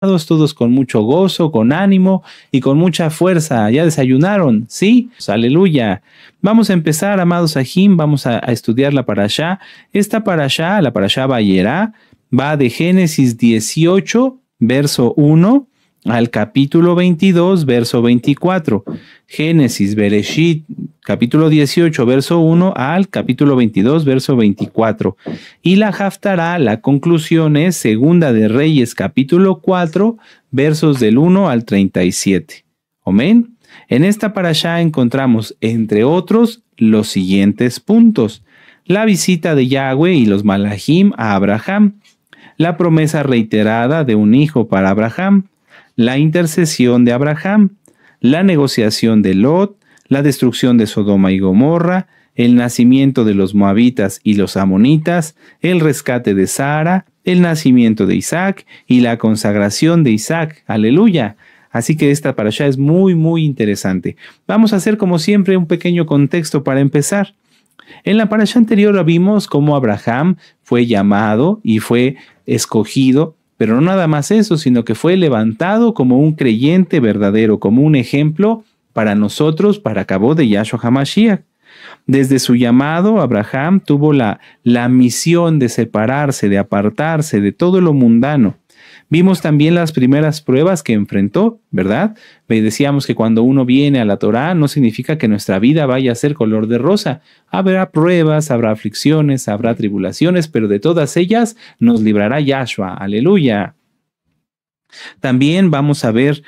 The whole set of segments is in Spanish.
todos con mucho gozo, con ánimo y con mucha fuerza. ¿Ya desayunaron? ¿Sí? Aleluya. Vamos a empezar, amados Sahim, vamos a estudiar la parashá. Esta parashá, la parashá Vayera, va de Génesis 18, verso 1, al capítulo 22, verso 24. Génesis, Bereshit, capítulo 18, verso 1, al capítulo 22, verso 24. Y la Haftará, la conclusión es Segunda de Reyes, capítulo 4, versos del 1 al 37. Amén. En esta parashá encontramos, entre otros, los siguientes puntos: la visita de Yahweh y los malajim a Abraham, la promesa reiterada de un hijo para Abraham, la intercesión de Abraham, la negociación de Lot, la destrucción de Sodoma y Gomorra, el nacimiento de los moabitas y los amonitas, el rescate de Sara, el nacimiento de Isaac y la consagración de Isaac. ¡Aleluya! Así que esta parashá es muy, muy interesante. Vamos a hacer, como siempre, un pequeño contexto para empezar. En la parashá anterior vimos cómo Abraham fue llamado y fue escogido, pero no nada más eso, sino que fue levantado como un creyente verdadero, como un ejemplo para nosotros, para cabo de Yahshua HaMashiach. Desde su llamado, Abraham tuvo la misión de separarse, de apartarse de todo lo mundano. Vimos también las primeras pruebas que enfrentó, ¿verdad? Decíamos que cuando uno viene a la Torá no significa que nuestra vida vaya a ser color de rosa. Habrá pruebas, habrá aflicciones, habrá tribulaciones, pero de todas ellas nos librará Yahshua. ¡Aleluya! También vamos a ver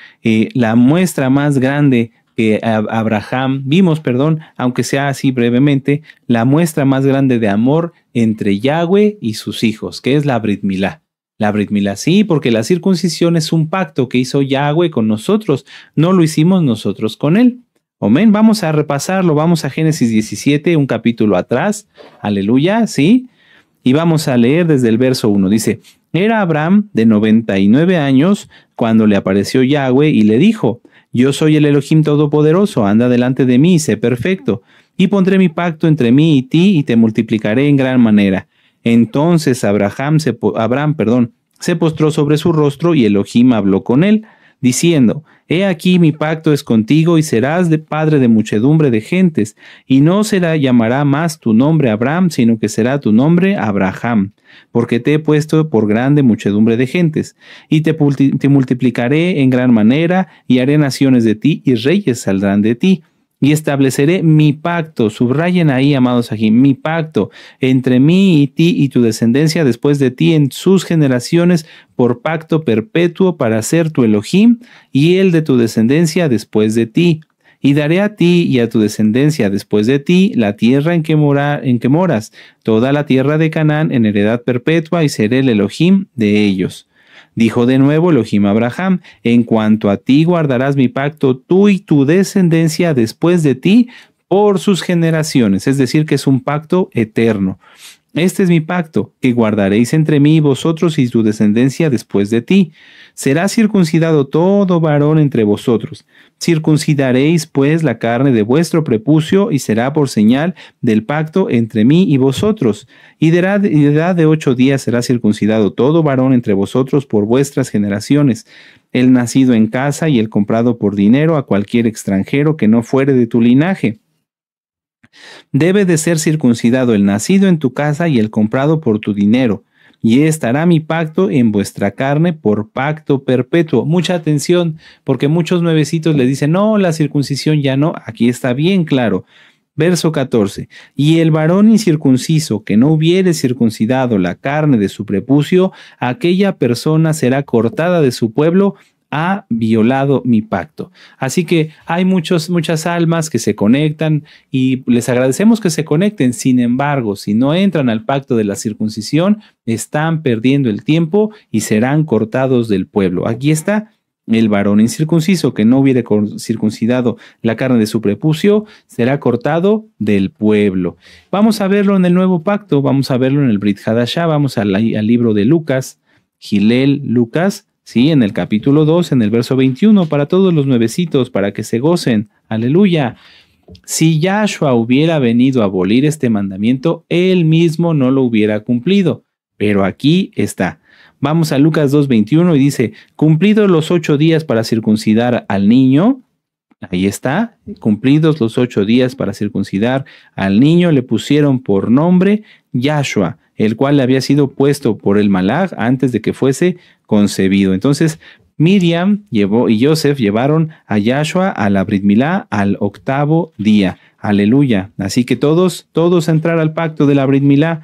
la muestra más grande que aunque sea así brevemente, la muestra más grande de amor entre Yahweh y sus hijos, que es la Brit Milá. La Brit Milá, sí, porque la circuncisión es un pacto que hizo Yahweh con nosotros, no lo hicimos nosotros con él. Amén, vamos a repasarlo, vamos a Génesis 17, un capítulo atrás, aleluya, sí, y vamos a leer desde el verso 1, dice: era Abraham de 99 años cuando le apareció Yahweh y le dijo: yo soy el Elohim Todopoderoso, anda delante de mí, sé perfecto, y pondré mi pacto entre mí y ti y te multiplicaré en gran manera. Entonces Abraham se postró sobre su rostro y Elohim habló con él, diciendo: he aquí mi pacto es contigo y serás de padre de muchedumbre de gentes, y no llamará más tu nombre Abraham, sino que será tu nombre Abraham, porque te he puesto por grande muchedumbre de gentes, y te multiplicaré en gran manera, y haré naciones de ti, y reyes saldrán de ti. Y estableceré mi pacto, subrayen ahí, amados aquí, mi pacto entre mí y ti y tu descendencia después de ti en sus generaciones por pacto perpetuo para ser tu Elohim y el de tu descendencia después de ti. Y daré a ti y a tu descendencia después de ti la tierra en que moras, toda la tierra de Canaán en heredad perpetua, y seré el Elohim de ellos. Dijo de nuevo Elohim a Abraham: en cuanto a ti guardarás mi pacto, tú y tu descendencia después de ti por sus generaciones, es decir, que es un pacto eterno. Este es mi pacto, que guardaréis entre mí y vosotros y tu descendencia después de ti. Será circuncidado todo varón entre vosotros. Circuncidaréis pues la carne de vuestro prepucio, y será por señal del pacto entre mí y vosotros. Y de edad de 8 días será circuncidado todo varón entre vosotros por vuestras generaciones, el nacido en casa y el comprado por dinero a cualquier extranjero que no fuere de tu linaje. Debe de ser circuncidado el nacido en tu casa y el comprado por tu dinero, y estará mi pacto en vuestra carne por pacto perpetuo. Mucha atención, porque muchos nuevecitos le dicen: no, la circuncisión ya no. Aquí está bien claro. Verso 14. Y el varón incircunciso que no hubiere circuncidado la carne de su prepucio, aquella persona será cortada de su pueblo, ha violado mi pacto. Así que hay muchas almas que se conectan y les agradecemos que se conecten. Sin embargo, si no entran al pacto de la circuncisión, están perdiendo el tiempo y serán cortados del pueblo. Aquí está: el varón incircunciso que no hubiere circuncidado la carne de su prepucio será cortado del pueblo. Vamos a verlo en el nuevo pacto, vamos a verlo en el Brit Hadashah, vamos al libro de Lucas, Gilel, Lucas, sí, en el capítulo 2, en el verso 21, para todos los nuevecitos, para que se gocen. Aleluya. Si Yahshua hubiera venido a abolir este mandamiento, él mismo no lo hubiera cumplido. Pero aquí está: Vamos a Lucas 2:21 y dice, cumplidos los 8 días para circuncidar al niño, ahí está, cumplidos los 8 días para circuncidar al niño, le pusieron por nombre Yahshua, el cual le había sido puesto por el Malaj antes de que fuese concebido. Entonces, Miriam y Joseph llevaron a Yahshua a la Brit Milá al 8º día. Aleluya. Así que todos a entrar al pacto de la Brit Milá.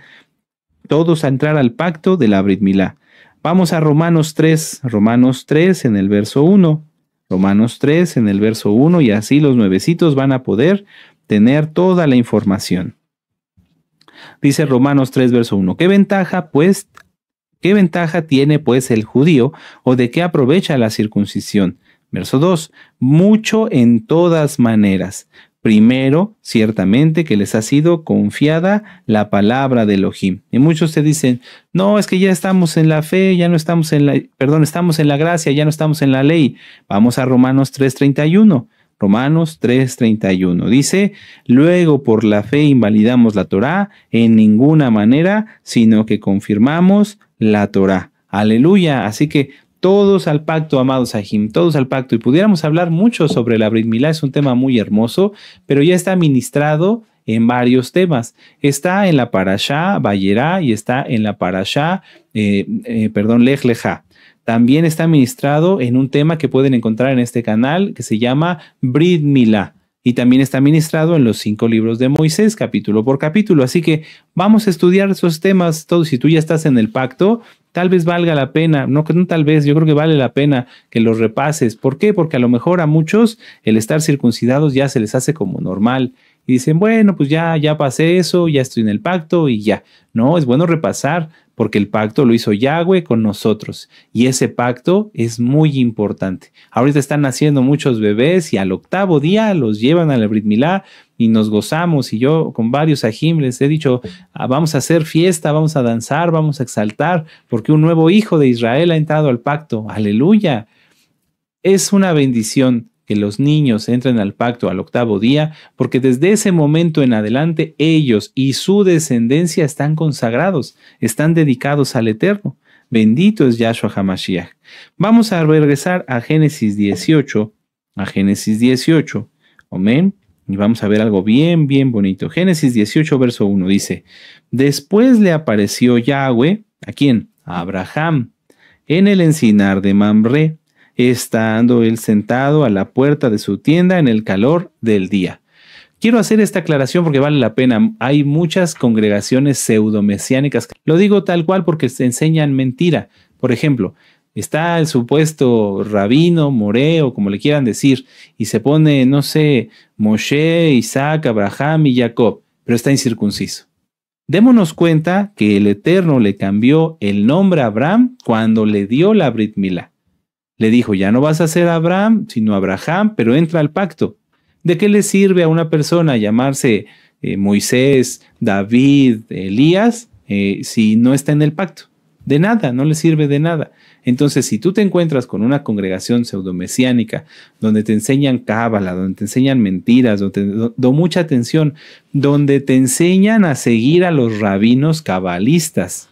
Todos a entrar al pacto de la Brit Milá. Vamos a Romanos 3 en el verso 1. Romanos 3 en el verso 1 y así los nuevecitos van a poder tener toda la información. Dice Romanos 3 verso 1. ¿Qué ventaja tiene pues el judío o de qué aprovecha la circuncisión? Verso 2. Mucho en todas maneras. Primero, ciertamente que les ha sido confiada la palabra de Elohim. Y muchos te dicen, no, es que ya estamos en la fe, ya no estamos estamos en la gracia, ya no estamos en la ley. Vamos a Romanos 3:31. Romanos 3:31. Dice, luego por la fe invalidamos la Torá en ninguna manera, sino que confirmamos la Torá. Aleluya. Así que todos al pacto, amados Sahim, todos al pacto. Y pudiéramos hablar mucho sobre la Brit Milá, es un tema muy hermoso, pero ya está ministrado en varios temas. Está en la Parashá Vayera y está en la Parashá, Lej Lejá. También está ministrado en un tema que pueden encontrar en este canal que se llama Brit Milá. Y también está ministrado en los 5 libros de Moisés, capítulo por capítulo. Así que vamos a estudiar esos temas todos. Si tú ya estás en el pacto, tal vez valga la pena, no tal vez, yo creo que vale la pena que los repases. ¿Por qué? Porque a lo mejor a muchos el estar circuncidados ya se les hace como normal. Y dicen, bueno, pues ya pasé eso, ya estoy en el pacto y ya. No, es bueno repasar porque el pacto lo hizo Yahweh con nosotros. Y ese pacto es muy importante. Ahorita están naciendo muchos bebés y al 8º día los llevan a la Brit Milá y nos gozamos. Y yo con varios ajim les he dicho, vamos a hacer fiesta, vamos a danzar, vamos a exaltar, porque un nuevo hijo de Israel ha entrado al pacto. Aleluya. Es una bendición que los niños entren al pacto al 8º día, porque desde ese momento en adelante ellos y su descendencia están consagrados, están dedicados al Eterno. Bendito es Yahshua HaMashiach. Vamos a regresar a Génesis 18, amén, y vamos a ver algo bien bonito. Génesis 18, verso 1 dice, después le apareció Yahweh, ¿a quién? A Abraham, en el encinar de Mamre, estando él sentado a la puerta de su tienda en el calor del día. Quiero hacer esta aclaración porque vale la pena. Hay muchas congregaciones pseudomesiánicas. Lo digo tal cual porque se enseñan mentira. Por ejemplo, está el supuesto rabino, moré o como le quieran decir, y se pone, no sé, Moshe, Isaac, Abraham y Jacob, pero está incircunciso. Démonos cuenta que el Eterno le cambió el nombre a Abraham cuando le dio la Brit Milá. Le dijo, ya no vas a ser Abraham, sino Abraham, pero entra al pacto. ¿De qué le sirve a una persona llamarse Moisés, David, Elías, si no está en el pacto? De nada, no le sirve de nada. Entonces, si tú te encuentras con una congregación pseudomesiánica, donde te enseñan cábala, donde te enseñan mentiras, donde mucha atención, donde te enseñan a seguir a los rabinos cabalistas,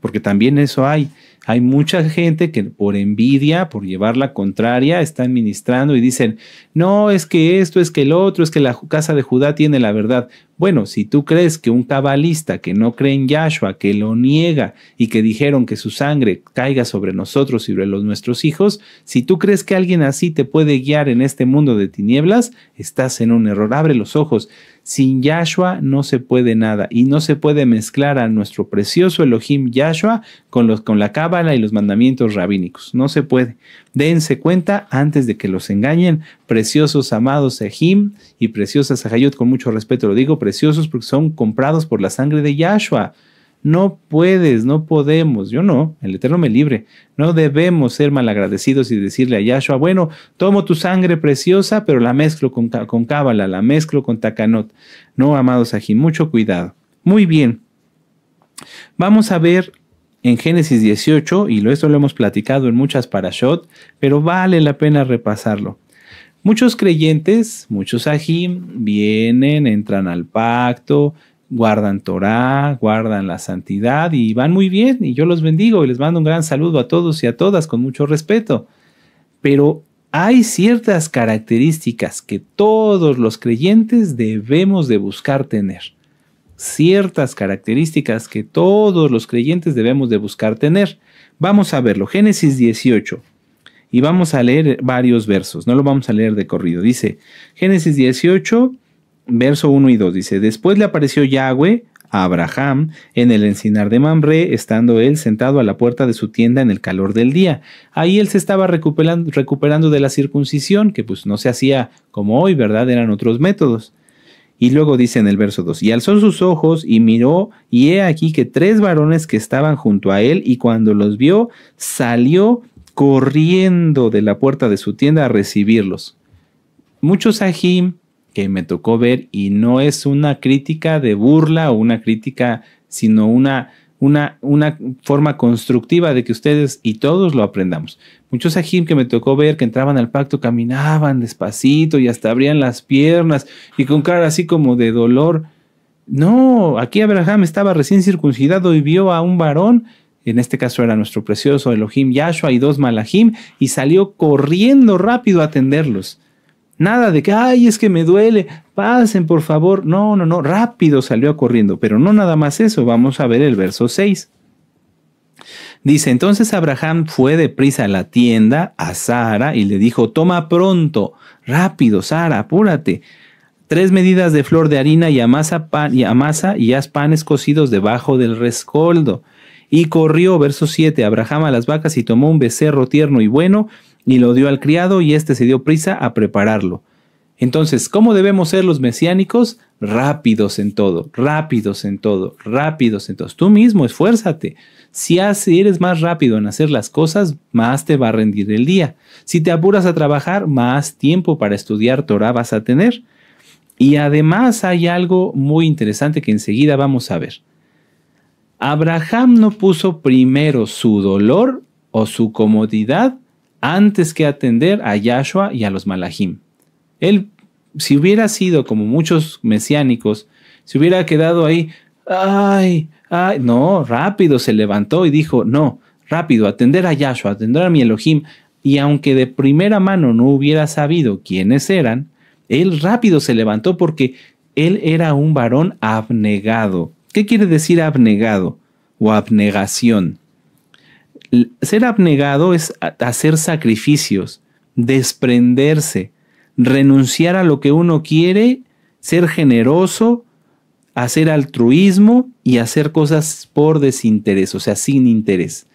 porque también eso hay. Hay mucha gente que por envidia, por llevar la contraria, están ministrando y dicen, no, es que esto, es que el otro, es que la casa de Judá tiene la verdad. Bueno, si tú crees que un cabalista que no cree en Yahshua, que lo niega y que dijeron que su sangre caiga sobre nosotros y sobre nuestros hijos, si tú crees que alguien así te puede guiar en este mundo de tinieblas, estás en un error. Abre los ojos. Sin Yahshua no se puede nada y no se puede mezclar a nuestro precioso Elohim Yahshua con la cábala y los mandamientos rabínicos. No se puede. Dense cuenta antes de que los engañen, preciosos amados Ejim y preciosas Ajayot, con mucho respeto lo digo, preciosos porque son comprados por la sangre de Yahshua. No puedes, no podemos, yo no, el Eterno me libre. No debemos ser malagradecidos y decirle a Yahshua, bueno, tomo tu sangre preciosa, pero la mezclo con cábala, la mezclo con takanot. No, amados Ajim, mucho cuidado. Muy bien, vamos a ver en Génesis 18, y esto lo hemos platicado en muchas parashot, pero vale la pena repasarlo. Muchos creyentes, muchos ajim, vienen, entran al pacto, guardan Torá, guardan la santidad y van muy bien, y yo los bendigo y les mando un gran saludo a todos y a todas con mucho respeto. Pero hay ciertas características que todos los creyentes debemos de buscar tener. Ciertas características que todos los creyentes debemos de buscar tener. Vamos a verlo, Génesis 18. Y vamos a leer varios versos, no lo vamos a leer de corrido. Dice, Génesis 18, verso 1 y 2, dice, después le apareció Yahweh a Abraham en el encinar de Mamre, estando él sentado a la puerta de su tienda en el calor del día. Ahí él se estaba recuperando de la circuncisión, que pues no se hacía como hoy, ¿verdad? Eran otros métodos. Y luego dice en el verso 2, y alzó sus ojos y miró, y he aquí que 3 varones que estaban junto a él, y cuando los vio, salió corriendo de la puerta de su tienda a recibirlos. Muchos ajim que me tocó ver, y no es una crítica de burla o una crítica, sino una forma constructiva de que ustedes y todos lo aprendamos. Muchos ajim que me tocó ver que entraban al pacto caminaban despacito y hasta abrían las piernas y con cara así como de dolor. No, aquí Abraham estaba recién circuncidado y vio a un varón, en este caso era nuestro precioso Elohim Yahshua y 2 malajim, y salió corriendo rápido a atenderlos. Nada de que, ay, es que me duele, pasen por favor. No, rápido salió corriendo, pero no nada más eso. Vamos a ver el verso 6. Dice, entonces Abraham fue deprisa a la tienda a Sara y le dijo, toma pronto, rápido, Sara, apúrate. 3 medidas de flor de harina y amasa y haz panes cocidos debajo del rescoldo. Y corrió, verso 7, Abraham a las vacas y tomó un becerro tierno y bueno y lo dio al criado y éste se dio prisa a prepararlo. Entonces, ¿cómo debemos ser los mesiánicos? Rápidos en todo, rápidos en todo, rápidos en todo. Tú mismo esfuérzate. Si eres más rápido en hacer las cosas, más te va a rendir el día. Si te apuras a trabajar, más tiempo para estudiar Torah vas a tener. Y además hay algo muy interesante que enseguida vamos a ver. Abraham no puso primero su dolor o su comodidad antes que atender a Yahshua y a los malajim. Él, si hubiera sido como muchos mesiánicos, se hubiera quedado ahí, no, rápido se levantó y dijo, no, rápido, atender a Yahshua, atender a mi Elohim, y aunque de primera mano no hubiera sabido quiénes eran, él rápido se levantó porque él era un varón abnegado. ¿Qué quiere decir abnegado o abnegación? Ser abnegado es hacer sacrificios, desprenderse, renunciar a lo que uno quiere, ser generoso, hacer altruismo y hacer cosas por desinterés, o sea, sin interés.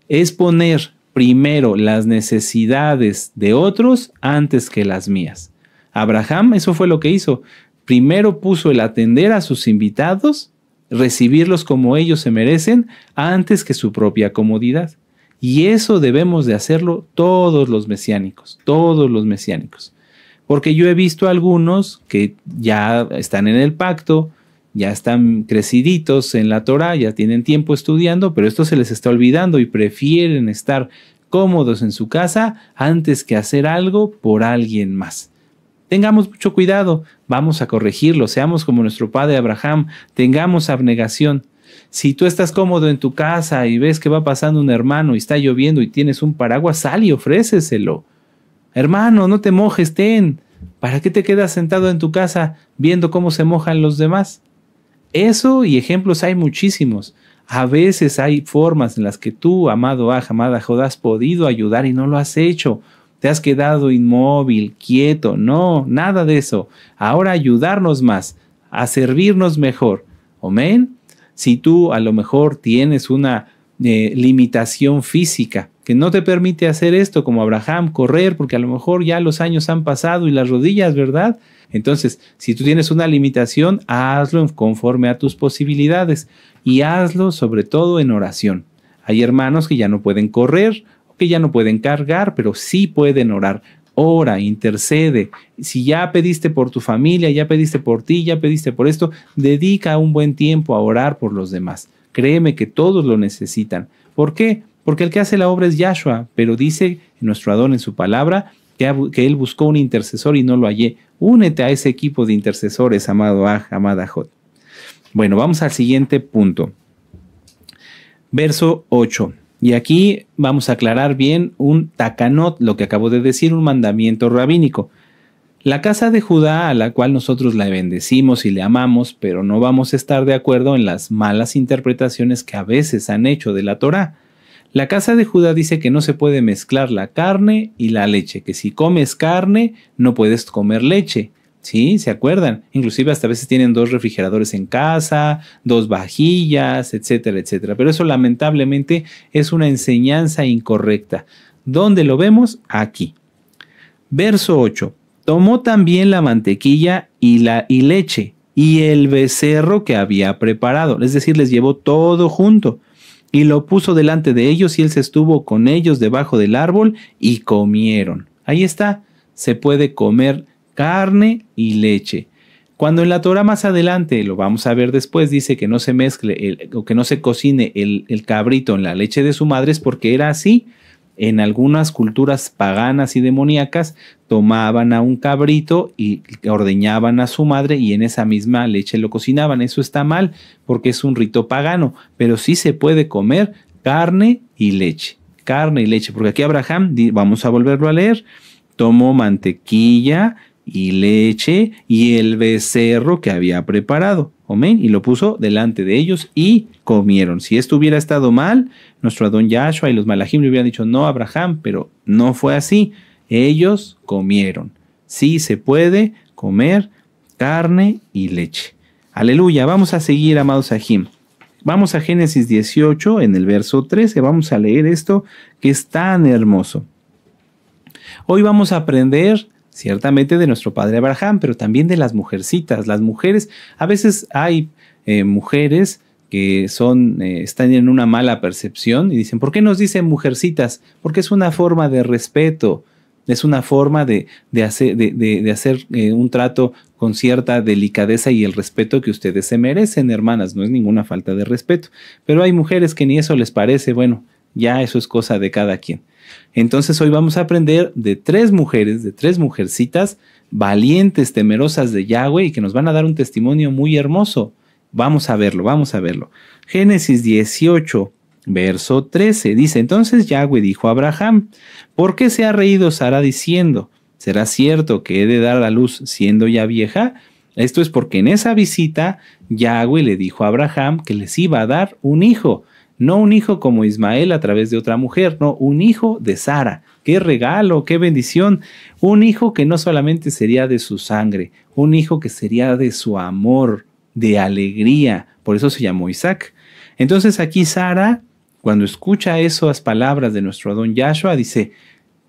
Es poner primero las necesidades de otros antes que las mías. Abraham, eso fue lo que hizo. Primero puso el atender a sus invitados, recibirlos como ellos se merecen, antes que su propia comodidad. Y eso debemos de hacerlo todos los mesiánicos, todos los mesiánicos. Porque yo he visto algunos que ya están en el pacto, ya están creciditos en la Torah, ya tienen tiempo estudiando, pero esto se les está olvidando y prefieren estar cómodos en su casa antes que hacer algo por alguien más. Tengamos mucho cuidado, vamos a corregirlo, seamos como nuestro padre Abraham, tengamos abnegación. Si tú estás cómodo en tu casa y ves que va pasando un hermano y está lloviendo y tienes un paraguas, sal y ofréceselo. Hermano, no te mojes, ten. ¿Para qué te quedas sentado en tu casa viendo cómo se mojan los demás? Eso y ejemplos hay muchísimos. A veces hay formas en las que tú, amado amada Jod, has podido ayudar y no lo has hecho. Te has quedado inmóvil, quieto. No, nada de eso. Ahora ayudarnos más, a servirnos mejor. Amén. Si tú a lo mejor tienes una limitación física que no te permite hacer esto como Abraham, correr, porque a lo mejor ya los años han pasado y las rodillas, ¿verdad? Entonces, si tú tienes una limitación, hazlo conforme a tus posibilidades y hazlo sobre todo en oración. Hay hermanos que ya no pueden correr, que ya no pueden cargar, pero sí pueden orar. Ora, intercede. Si ya pediste por tu familia, ya pediste por ti, ya pediste por esto, dedica un buen tiempo a orar por los demás. Créeme que todos lo necesitan. ¿Por qué? Porque el que hace la obra es Yahshua, pero dice nuestro Adón en su palabra que él buscó un intercesor y no lo hallé. Únete a ese equipo de intercesores, amado amada Jod. Bueno, vamos al siguiente punto. Verso 8. Y aquí vamos a aclarar bien un takanot, lo que acabo de decir, un mandamiento rabínico. La casa de Judá, a la cual nosotros la bendecimos y le amamos, pero no vamos a estar de acuerdo en las malas interpretaciones que a veces han hecho de la Torá. La casa de Judá dice que no se puede mezclar la carne y la leche, que si comes carne no puedes comer leche. ¿Sí? ¿Se acuerdan? Inclusive hasta a veces tienen 2 refrigeradores en casa, 2 vajillas, etcétera, etcétera. Pero eso lamentablemente es una enseñanza incorrecta. ¿Dónde lo vemos? Aquí. Verso 8. Tomó también la mantequilla y leche y el becerro que había preparado. Es decir, les llevó todo junto y lo puso delante de ellos y él se estuvo con ellos debajo del árbol y comieron. Ahí está. Se puede comer carne y leche. Cuando en la Torá más adelante, lo vamos a ver después, dice que no se mezcle o que no se cocine el cabrito en la leche de su madre, es porque era así. En algunas culturas paganas y demoníacas tomaban a un cabrito y ordeñaban a su madre y en esa misma leche lo cocinaban. Eso está mal porque es un rito pagano, pero sí se puede comer carne y leche. Carne y leche, porque aquí Abraham, vamos a volverlo a leer, tomó mantequilla y leche y el becerro que había preparado. Amén. Y lo puso delante de ellos y comieron. Si esto hubiera estado mal, nuestro Adón Yahshua y los Malajim le hubieran dicho no a Abraham, pero no fue así. Ellos comieron. Sí se puede comer carne y leche. Aleluya. Vamos a seguir, amados Ajim. Vamos a Génesis 18 en el verso 13. Vamos a leer esto que es tan hermoso. Hoy vamos a aprender ciertamente de nuestro padre Abraham, pero también de las mujercitas. Las mujeres, a veces hay mujeres que están en una mala percepción y dicen, ¿por qué nos dicen mujercitas? Porque es una forma de respeto, es una forma de hacer un trato con cierta delicadeza y el respeto que ustedes se merecen, hermanas. No es ninguna falta de respeto, pero hay mujeres que ni eso les parece. Bueno, ya eso es cosa de cada quien. Entonces hoy vamos a aprender de 3 mujeres, de 3 mujercitas valientes, temerosas de Yahweh y que nos van a dar un testimonio muy hermoso. Vamos a verlo, vamos a verlo. Génesis 18, verso 13 dice, entonces Yahweh dijo a Abraham, ¿por qué se ha reído Sara diciendo, ¿será cierto que he de dar a luz siendo ya vieja? Esto es porque en esa visita Yahweh le dijo a Abraham que les iba a dar un hijo. No un hijo como Ismael a través de otra mujer, no, un hijo de Sara. ¡Qué regalo, qué bendición! Un hijo que no solamente sería de su sangre, un hijo que sería de su amor, de alegría. Por eso se llamó Isaac. Entonces aquí Sara, cuando escucha esas palabras de nuestro Adón Yahshua, dice,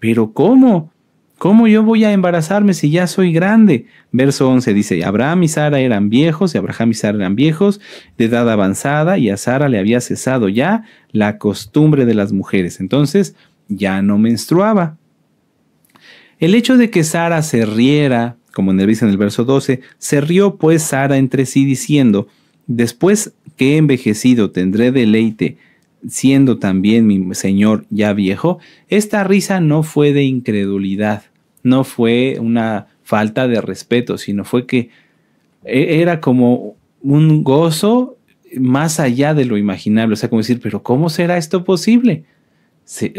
¿pero cómo? ¿Cómo yo voy a embarazarme si ya soy grande? Verso 11 dice, Abraham y Sara eran viejos, y Abraham y Sara eran viejos, de edad avanzada, y a Sara le había cesado ya la costumbre de las mujeres. Entonces, ya no menstruaba. El hecho de que Sara se riera, como dice en el verso 12, se rió pues Sara entre sí diciendo, después que he envejecido tendré deleite, siendo también mi señor ya viejo. Esta risa no fue de incredulidad, no fue una falta de respeto, sino fue que era como un gozo más allá de lo imaginable. O sea, como decir, pero ¿cómo será esto posible?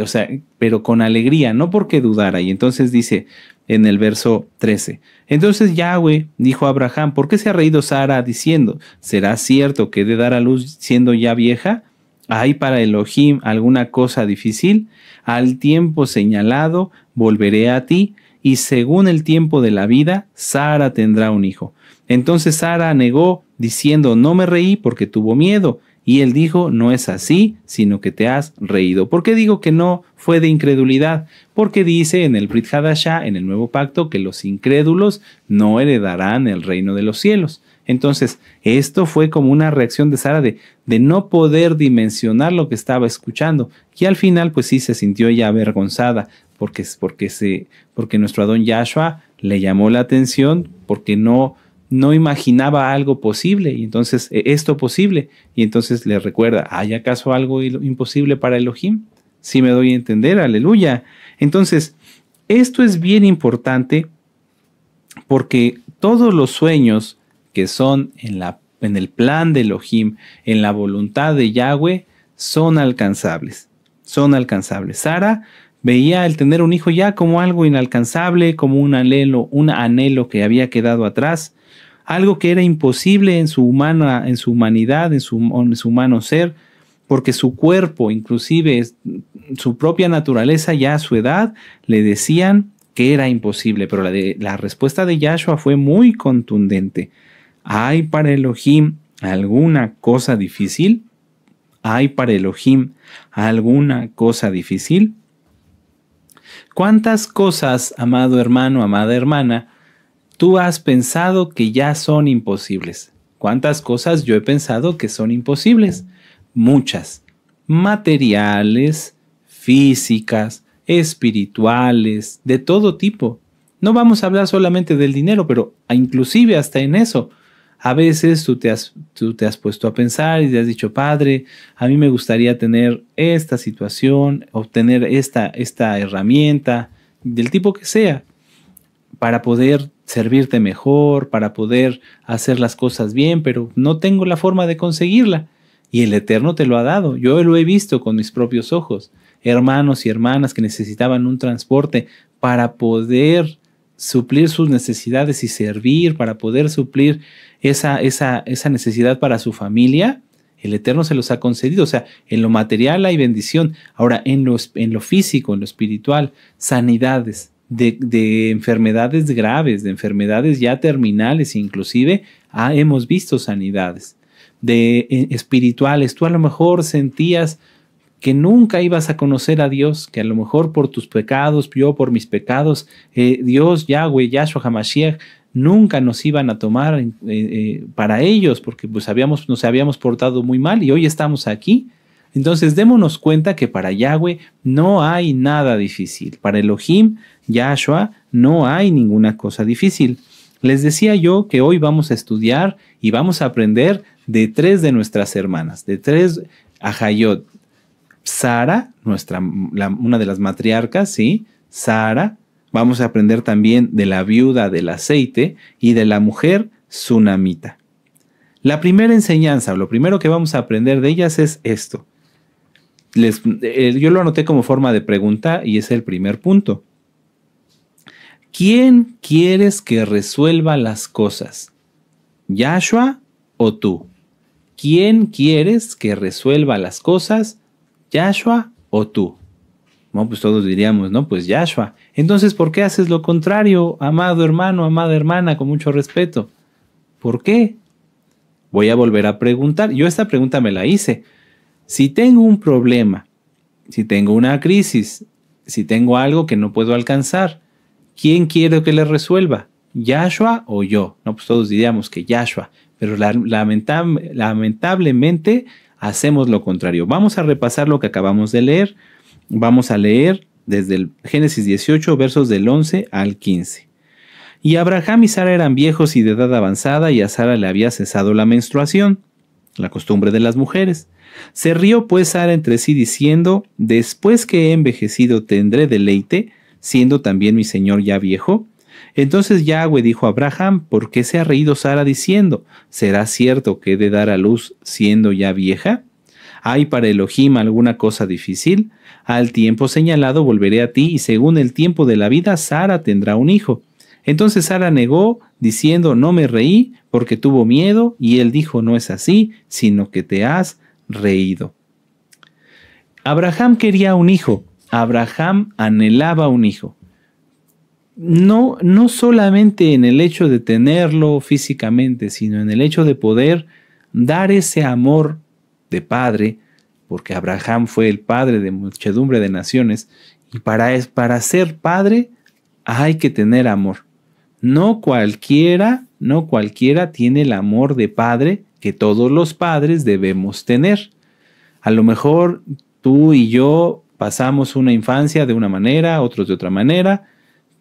O sea, pero con alegría, no porque dudara. Y entonces dice en el verso 13, entonces Yahweh dijo a Abraham, ¿por qué se ha reído Sara diciendo, ¿será cierto que he de dar a luz siendo ya vieja? ¿Hay para Elohim alguna cosa difícil? Al tiempo señalado volveré a ti, y según el tiempo de la vida, Sara tendrá un hijo. Entonces Sara negó, diciendo, no me reí porque tuvo miedo. Y él dijo, no es así, sino que te has reído. ¿Por qué digo que no fue de incredulidad? Porque dice en el Brit Hadashah, en el Nuevo Pacto, que los incrédulos no heredarán el reino de los cielos. Entonces, esto fue como una reacción de Sara de no poder dimensionar lo que estaba escuchando. Y al final, pues sí, se sintió ella avergonzada porque nuestro Adón Yahshua le llamó la atención porque no imaginaba algo posible. Y entonces, esto posible. Y entonces le recuerda, ¿hay acaso algo imposible para Elohim? Sí me doy a entender, aleluya. Entonces, esto es bien importante porque todos los sueños que son en la en el plan de Elohim, en la voluntad de Yahweh, son alcanzables. Son alcanzables. Sara veía el tener un hijo ya como algo inalcanzable, como un anhelo que había quedado atrás, algo que era imposible en su humanidad, en su humano ser, porque su cuerpo, inclusive su propia naturaleza, ya a su edad, le decían que era imposible. Pero la respuesta de Yahshua fue muy contundente. ¿Hay para Elohim alguna cosa difícil? ¿Hay para Elohim alguna cosa difícil? ¿Cuántas cosas, amado hermano, amada hermana, tú has pensado que ya son imposibles? ¿Cuántas cosas yo he pensado que son imposibles? Muchas. Materiales, físicas, espirituales, de todo tipo. No vamos a hablar solamente del dinero, pero inclusive hasta en eso. A veces tú te has puesto a pensar y te has dicho, Padre, a mí me gustaría tener esta situación, obtener esta herramienta, del tipo que sea, para poder servirte mejor, para poder hacer las cosas bien, pero no tengo la forma de conseguirla. Y el Eterno te lo ha dado. Yo lo he visto con mis propios ojos. Hermanos y hermanas que necesitaban un transporte para poder suplir sus necesidades y servir, para poder suplir esa necesidad para su familia, el Eterno se los ha concedido. O sea, en lo material hay bendición. Ahora, en lo físico, en lo espiritual, sanidades de enfermedades graves, de enfermedades ya terminales, inclusive hemos visto sanidades de espirituales. Tú a lo mejor sentías que nunca ibas a conocer a Dios, que a lo mejor por tus pecados, yo por mis pecados, Dios, Yahweh, Yahshua HaMashiach, nunca nos iban a tomar para ellos, porque pues nos habíamos portado muy mal y hoy estamos aquí. Entonces démonos cuenta que para Yahweh no hay nada difícil. Para Elohim, Yahshua, no hay ninguna cosa difícil. Les decía yo que hoy vamos a estudiar y vamos a aprender de tres de nuestras hermanas, de tres Ahayot. Sara, una de las matriarcas, ¿sí? Sara. Vamos a aprender también de la viuda del aceite y de la mujer sunamita. La primera enseñanza, o lo primero que vamos a aprender de ellas es esto. Yo lo anoté como forma de pregunta y es el primer punto. ¿Quién quieres que resuelva las cosas? ¿Yahshua o tú? ¿Quién quieres que resuelva las cosas? ¿Yahshua o tú? Bueno, pues todos diríamos, ¿no? Pues Yahshua. Entonces, ¿por qué haces lo contrario, amado hermano, amada hermana, con mucho respeto? ¿Por qué? Voy a volver a preguntar. Yo esta pregunta me la hice. Si tengo un problema, si tengo una crisis, si tengo algo que no puedo alcanzar, ¿quién quiero que le resuelva? ¿Yahshua o yo? No, pues todos diríamos que Yahshua. Pero lamentablemente hacemos lo contrario. Vamos a repasar lo que acabamos de leer. Vamos a leer desde el Génesis 18, versos del 11 al 15. Y Abraham y Sara eran viejos y de edad avanzada, y a Sara le había cesado la menstruación, la costumbre de las mujeres. Se rió pues Sara entre sí diciendo, después que he envejecido tendré deleite, siendo también mi señor ya viejo. Entonces Yahweh dijo a Abraham, ¿por qué se ha reído Sara diciendo, ¿será cierto que he de dar a luz siendo ya vieja? ¿Hay para Elohim alguna cosa difícil? Al tiempo señalado volveré a ti, y según el tiempo de la vida Sara tendrá un hijo. Entonces Sara negó, diciendo, no me reí, porque tuvo miedo, y él dijo, no es así, sino que te has reído. Abraham quería un hijo. Abraham anhelaba un hijo. No solamente en el hecho de tenerlo físicamente, sino en el hecho de poder dar ese amor de padre, porque Abraham fue el padre de muchedumbre de naciones, y para ser padre hay que tener amor. No cualquiera tiene el amor de padre que todos los padres debemos tener. A lo mejor tú y yo pasamos una infancia de una manera, otros de otra manera,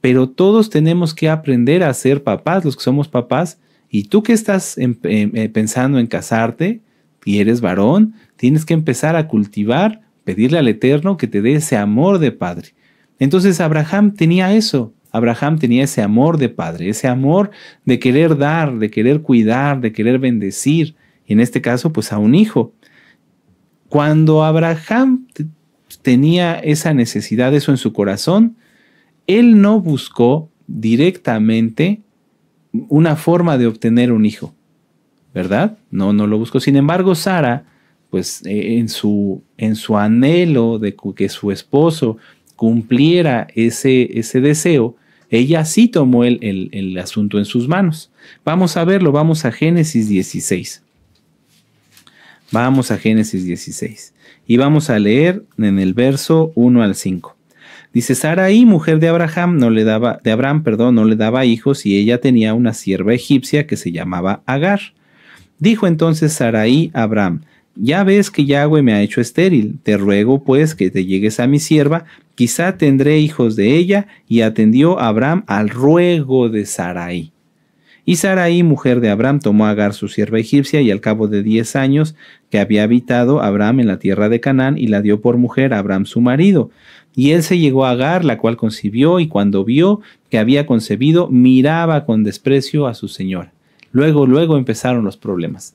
pero todos tenemos que aprender a ser papás, los que somos papás, y tú que estás pensando en casarte y eres varón, tienes que empezar a cultivar, pedirle al Eterno que te dé ese amor de padre. Entonces Abraham tenía eso, Abraham tenía ese amor de padre, ese amor de querer dar, de querer cuidar, de querer bendecir, y en este caso, pues a un hijo. Cuando Abraham tenía esa necesidad, eso en su corazón, él no buscó directamente una forma de obtener un hijo, ¿verdad? No lo buscó. Sin embargo, Sara, pues en su anhelo de que su esposo cumpliera ese deseo, ella sí tomó el asunto en sus manos. Vamos a verlo, vamos a Génesis 16. Vamos a Génesis 16 y vamos a leer en el verso 1 al 5. Dice: Sarai, mujer de Abraham, no le daba hijos, y ella tenía una sierva egipcia que se llamaba Agar. Dijo entonces Sarai a Abraham: ya ves que Yahweh me ha hecho estéril, te ruego pues que te llegues a mi sierva, quizá tendré hijos de ella. Y atendió Abraham al ruego de Sarai. Y Sarai, mujer de Abraham, tomó a Agar su sierva egipcia, y al cabo de 10 años que había habitado Abraham en la tierra de Canaán, y la dio por mujer a Abraham su marido. Y él se llegó a Agar, la cual concibió, y cuando vio que había concebido, miraba con desprecio a su señora. Luego empezaron los problemas.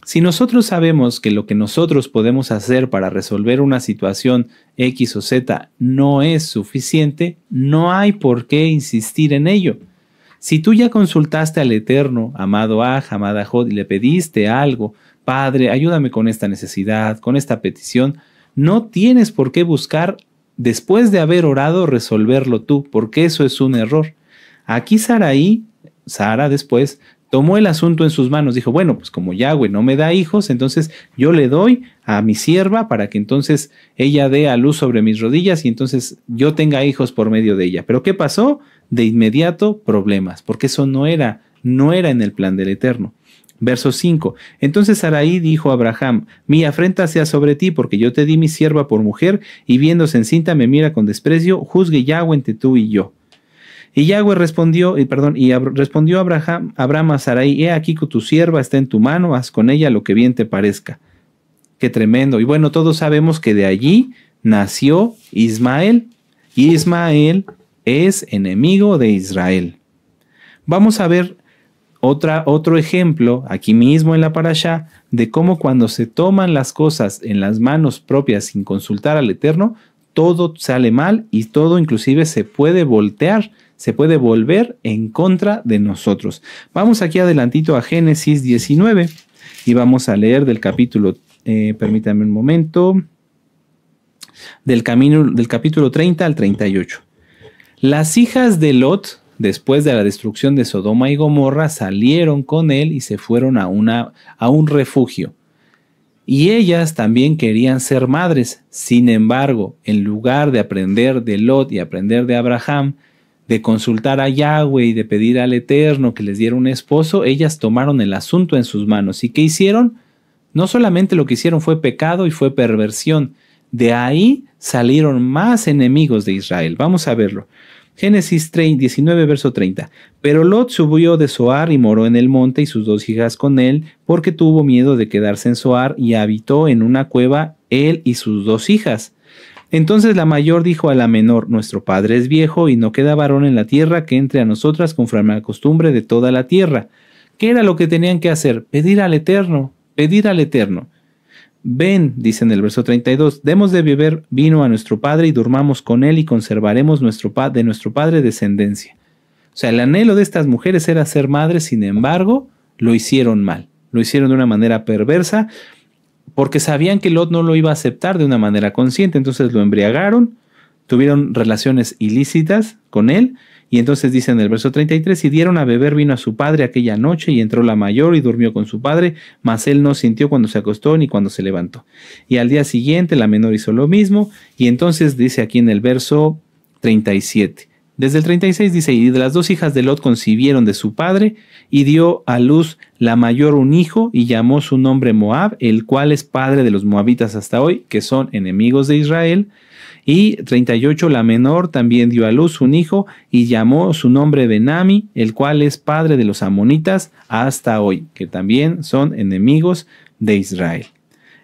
Si nosotros sabemos que lo que nosotros podemos hacer para resolver una situación X o Z no es suficiente, no hay por qué insistir en ello. Si tú ya consultaste al Eterno, amado Aj, amada Jod, y le pediste algo: Padre, ayúdame con esta necesidad, con esta petición, no tienes por qué buscar, después de haber orado, resolverlo tú, porque eso es un error. Aquí Sara después tomó el asunto en sus manos, dijo: bueno, pues como Yahweh no me da hijos, entonces yo le doy a mi sierva para que entonces ella dé a luz sobre mis rodillas y entonces yo tenga hijos por medio de ella. ¿Pero qué pasó? De inmediato problemas, porque eso no era en el plan del Eterno. Verso 5. Entonces Sarai dijo a Abraham: mi afrenta sea sobre ti, porque yo te di mi sierva por mujer, y viéndose encinta me mira con desprecio. Juzgue Yahweh entre tú y yo. Y Yahweh respondió Abraham a Sarai: he aquí que tu sierva está en tu mano, haz con ella lo que bien te parezca. Qué tremendo. Y bueno, todos sabemos que de allí nació Ismael. Y Ismael es enemigo de Israel. Vamos a ver otro ejemplo aquí mismo en la parashá de cómo cuando se toman las cosas en las manos propias sin consultar al Eterno, todo sale mal y todo inclusive se puede voltear, se puede volver en contra de nosotros. Vamos aquí adelantito a Génesis 19 y vamos a leer del capítulo, permítanme un momento, del capítulo 30 al 38. Las hijas de Lot, después de la destrucción de Sodoma y Gomorra, salieron con él y se fueron a un refugio. Y ellas también querían ser madres. Sin embargo, en lugar de aprender de Lot y aprender de Abraham, de consultar a Yahweh y de pedir al Eterno que les diera un esposo, ellas tomaron el asunto en sus manos. ¿Y qué hicieron? No solamente lo que hicieron fue pecado y fue perversión. De ahí salieron más enemigos de Israel. Vamos a verlo. Génesis 19, verso 30. Pero Lot subió de Zoar y moró en el monte, y sus 2 hijas con él, porque tuvo miedo de quedarse en Zoar, y habitó en una cueva él y sus 2 hijas. Entonces la mayor dijo a la menor: nuestro padre es viejo y no queda varón en la tierra que entre a nosotras conforme a la costumbre de toda la tierra. ¿Qué era lo que tenían que hacer? Pedir al Eterno, pedir al Eterno. Ven, dice en el verso 32, demos de beber vino a nuestro padre y durmamos con él y conservaremos de nuestro padre descendencia. O sea, el anhelo de estas mujeres era ser madres, sin embargo, lo hicieron mal. Lo hicieron de una manera perversa porque sabían que Lot no lo iba a aceptar de una manera consciente. Entonces lo embriagaron, tuvieron relaciones ilícitas con él. Y entonces dice en el verso 33, y dieron a beber vino a su padre aquella noche, y entró la mayor y durmió con su padre, mas él no sintió cuando se acostó ni cuando se levantó. Y al día siguiente la menor hizo lo mismo, y entonces dice aquí en el verso 37. Desde el 36 dice: y de las 2 hijas de Lot concibieron de su padre, y dio a luz la mayor un hijo, y llamó su nombre Moab, el cual es padre de los moabitas hasta hoy, que son enemigos de Israel. Y 38, la menor también dio a luz un hijo y llamó su nombre Benami, el cual es padre de los amonitas hasta hoy, que también son enemigos de Israel.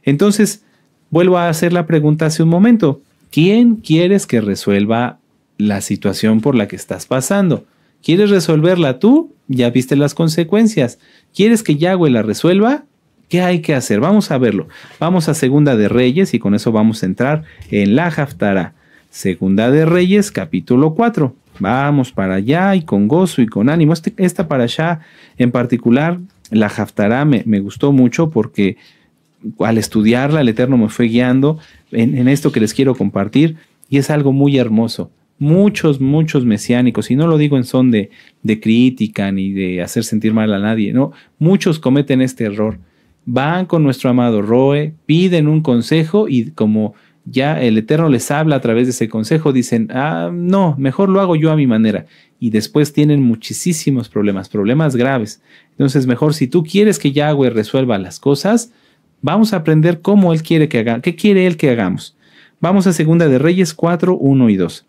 Entonces, vuelvo a hacer la pregunta hace un momento: ¿quién quieres que resuelva la situación por la que estás pasando. ¿Quieres resolverla tú? Ya viste las consecuencias. ¿Quieres que Yahweh la resuelva? ¿Qué hay que hacer? Vamos a verlo. Vamos a Segunda de Reyes y con eso vamos a entrar en la Haftará. Segunda de Reyes, capítulo 4. Vamos para allá y con gozo y con ánimo. Esta parashá en particular, la Haftará, me gustó mucho porque al estudiarla el Eterno me fue guiando en esto que les quiero compartir y es algo muy hermoso. Muchos mesiánicos, y no lo digo en son de crítica ni de hacer sentir mal a nadie, no, muchos cometen este error. Van con nuestro amado Roe, piden un consejo y como ya el Eterno les habla a través de ese consejo, dicen, no, mejor lo hago yo a mi manera. Y después tienen muchísimos problemas graves. Entonces mejor si tú quieres que Yahweh resuelva las cosas, vamos a aprender cómo Él quiere que hagamos, qué quiere Él que hagamos. Vamos a Segunda de Reyes 4, 1 y 2.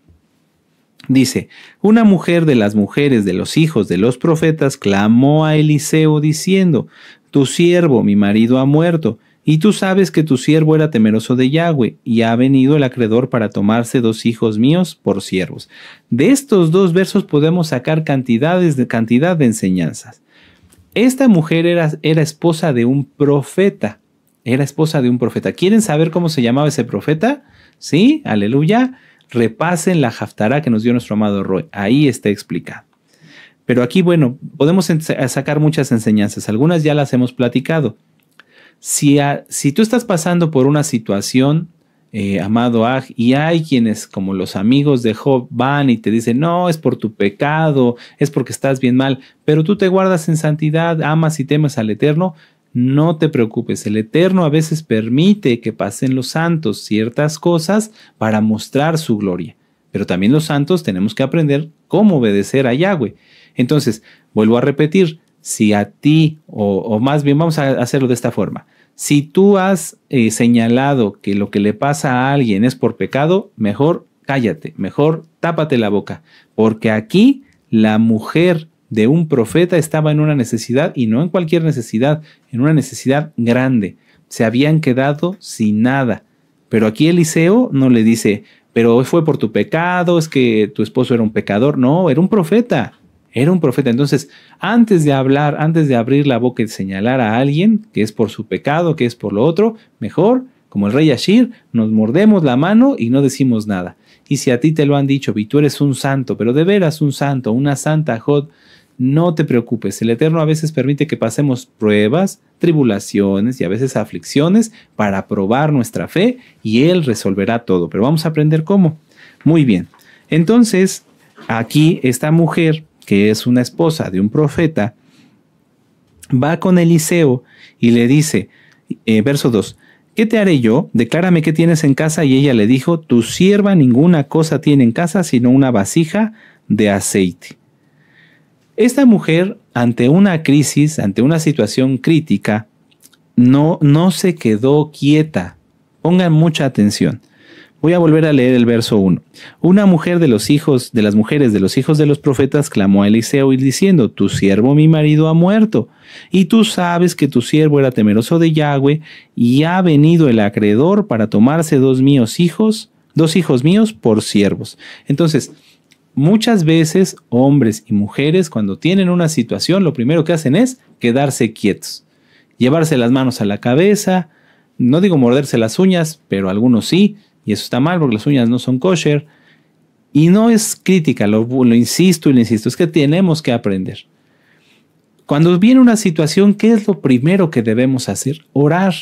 Dice, una mujer de las mujeres de los hijos de los profetas clamó a Eliseo diciendo, tu siervo, mi marido, ha muerto, y tú sabes que tu siervo era temeroso de Yahweh, y ha venido el acreedor para tomarse 2 hijos míos por siervos. De estos 2 versos podemos sacar cantidad de enseñanzas. Esta mujer era esposa de un profeta. Era esposa de un profeta. ¿Quieren saber cómo se llamaba ese profeta? Sí, aleluya. Repasen la Haftará que nos dio nuestro amado Roe. Ahí está explicado. Pero aquí, bueno, podemos sacar muchas enseñanzas. Algunas ya las hemos platicado. Si tú estás pasando por una situación, amado Aj, y hay quienes, como los amigos de Job, van y te dicen, no, es por tu pecado, es porque estás bien mal, pero tú te guardas en santidad, amas y temes al Eterno, no te preocupes, el Eterno a veces permite que pasen los santos ciertas cosas para mostrar su gloria. Pero también los santos tenemos que aprender cómo obedecer a Yahweh. Entonces, vuelvo a repetir, si a ti, o más bien vamos a hacerlo de esta forma, si tú has señalado que lo que le pasa a alguien es por pecado, mejor cállate, mejor tápate la boca, porque aquí la mujer de un profeta estaba en una necesidad, y no en cualquier necesidad, en una necesidad grande. Se habían quedado sin nada. Pero aquí Eliseo no le dice, pero fue por tu pecado, es que tu esposo era un pecador. No, era un profeta. Era un profeta. Entonces, antes de hablar, antes de abrir la boca y señalar a alguien que es por su pecado, que es por lo otro, mejor, como el rey Ashir, nos mordemos la mano y no decimos nada. Y si a ti te lo han dicho, y tú eres un santo, pero de veras un santo, una santa Jod, no te preocupes, el Eterno a veces permite que pasemos pruebas, tribulaciones y a veces aflicciones para probar nuestra fe y Él resolverá todo. Pero vamos a aprender cómo. Muy bien. Entonces, aquí esta mujer, que es una esposa de un profeta, va con Eliseo y le dice, verso 2, ¿qué te haré yo? Declárame qué tienes en casa. Y ella le dijo, tu sierva ninguna cosa tiene en casa sino una vasija de aceite. Esta mujer, ante una crisis, ante una situación crítica, no se quedó quieta. Pongan mucha atención. Voy a volver a leer el verso 1. Una mujer de las mujeres de los hijos de los profetas clamó a Eliseo y diciendo, tu siervo mi marido ha muerto, y tú sabes que tu siervo era temeroso de Yahweh, y ha venido el acreedor para tomarse 2 hijos míos por siervos. Entonces, muchas veces hombres y mujeres cuando tienen una situación lo primero que hacen es quedarse quietos, llevarse las manos a la cabeza, no digo morderse las uñas, pero algunos sí, y eso está mal porque las uñas no son kosher, y no es crítica, lo insisto y lo insisto, es que tenemos que aprender. Cuando viene una situación, ¿qué es lo primero que debemos hacer? Orar.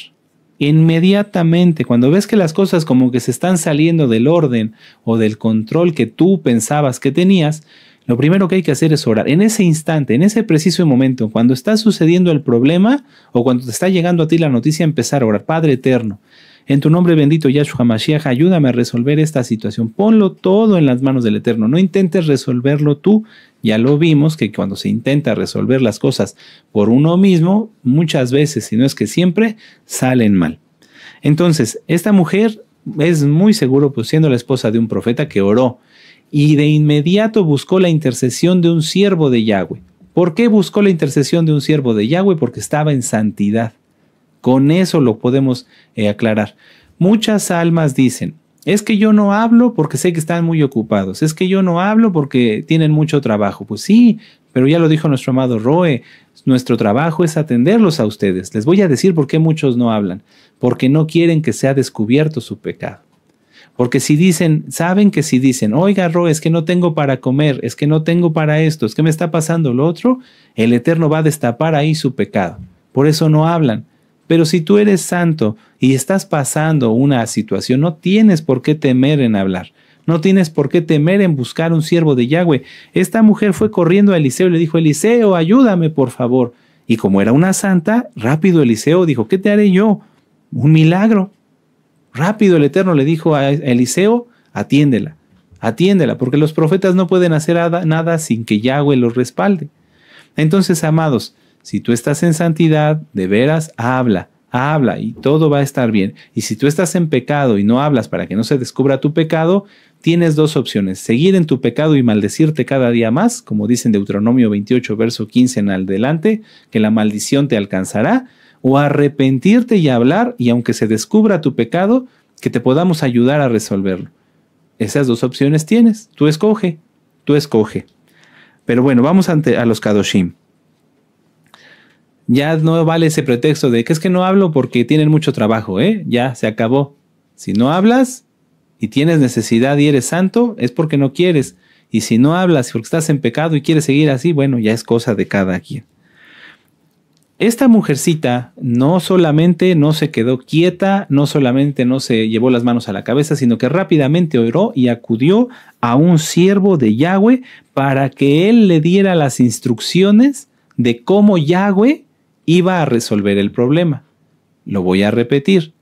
Inmediatamente, cuando ves que las cosas como que se están saliendo del orden o del control que tú pensabas que tenías, lo primero que hay que hacer es orar. En ese instante, en ese preciso momento, cuando está sucediendo el problema o cuando te está llegando a ti la noticia, empezar a orar. Padre eterno, en tu nombre bendito Yahshua Mashiach, ayúdame a resolver esta situación. Ponlo todo en las manos del Eterno. No intentes resolverlo tú. Ya lo vimos que cuando se intenta resolver las cosas por uno mismo, muchas veces, si no es que siempre, salen mal. Entonces, esta mujer es muy seguro, pues siendo la esposa de un profeta, que oró y de inmediato buscó la intercesión de un siervo de Yahweh. ¿Por qué buscó la intercesión de un siervo de Yahweh? Porque estaba en santidad. Con eso lo podemos aclarar. Muchas almas dicen, Es que yo no hablo porque sé que están muy ocupados. Es que yo no hablo porque tienen mucho trabajo. Pues sí, pero ya lo dijo nuestro amado Roe. Nuestro trabajo es atenderlos a ustedes. Les voy a decir por qué muchos no hablan. Porque no quieren que sea descubierto su pecado. Porque si dicen, saben que si dicen, oiga, Roe, es que no tengo para comer, es que no tengo para esto, es que me está pasando lo otro, el Eterno va a destapar ahí su pecado. Por eso no hablan. Pero si tú eres santo y estás pasando una situación, no tienes por qué temer en hablar. No tienes por qué temer en buscar un siervo de Yahweh. Esta mujer fue corriendo a Eliseo y le dijo, Eliseo, ayúdame, por favor. Y como era una santa, rápido Eliseo dijo, ¿qué te haré yo? Un milagro. Rápido el Eterno le dijo a Eliseo, atiéndela, porque los profetas no pueden hacer nada sin que Yahweh los respalde. Entonces, amados, si tú estás en santidad, de veras, habla y todo va a estar bien. Y si tú estás en pecado y no hablas para que no se descubra tu pecado, tienes dos opciones: seguir en tu pecado y maldecirte cada día más, como dice en Deuteronomio 28, verso 15 en adelante, que la maldición te alcanzará, o arrepentirte y hablar, y aunque se descubra tu pecado, que te podamos ayudar a resolverlo. Esas dos opciones tienes. Tú escoge. Pero bueno, vamos a los Kadoshim. Ya no vale ese pretexto de que es que no hablo porque tienen mucho trabajo, ya se acabó. Si no hablas y tienes necesidad y eres santo, es porque no quieres. Y si no hablas porque estás en pecado y quieres seguir así, bueno, ya es cosa de cada quien. Esta mujercita no solamente no se quedó quieta, no solamente no se llevó las manos a la cabeza, sino que rápidamente oró y acudió a un siervo de Yahweh para que él le diera las instrucciones de cómo Yahweh iba a resolver el problema. Lo voy a repetir.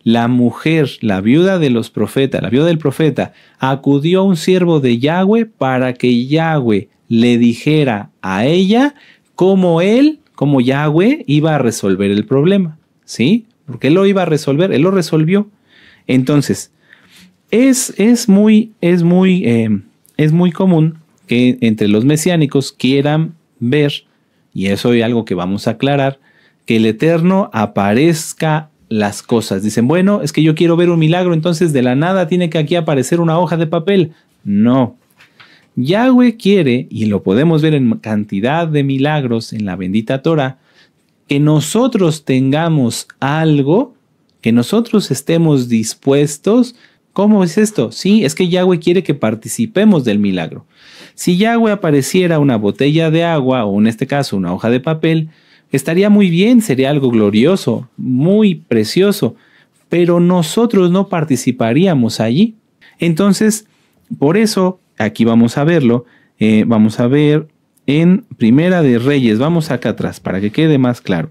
La mujer, la viuda del profeta, acudió a un siervo de Yahweh para que Yahweh le dijera a ella cómo Yahweh iba a resolver el problema, ¿sí? Porque él lo iba a resolver, él lo resolvió. Entonces, es muy común que entre los mesiánicos quieran ver, y eso es algo que vamos a aclarar, que el Eterno aparezca las cosas. Dicen, bueno, es que yo quiero ver un milagro, entonces de la nada tiene que aquí aparecer una hoja de papel. No. Yahweh quiere, y lo podemos ver en cantidad de milagros en la bendita Torah, que nosotros tengamos algo, que nosotros estemos dispuestos. ¿Cómo es esto? Sí, es que Yahweh quiere que participemos del milagro. Si Yahweh apareciera una botella de agua, o en este caso una hoja de papel, estaría muy bien, sería algo glorioso, muy precioso, pero nosotros no participaríamos allí. Entonces, por eso, aquí vamos a verlo, vamos a ver en Primera de Reyes, vamos acá atrás para que quede más claro.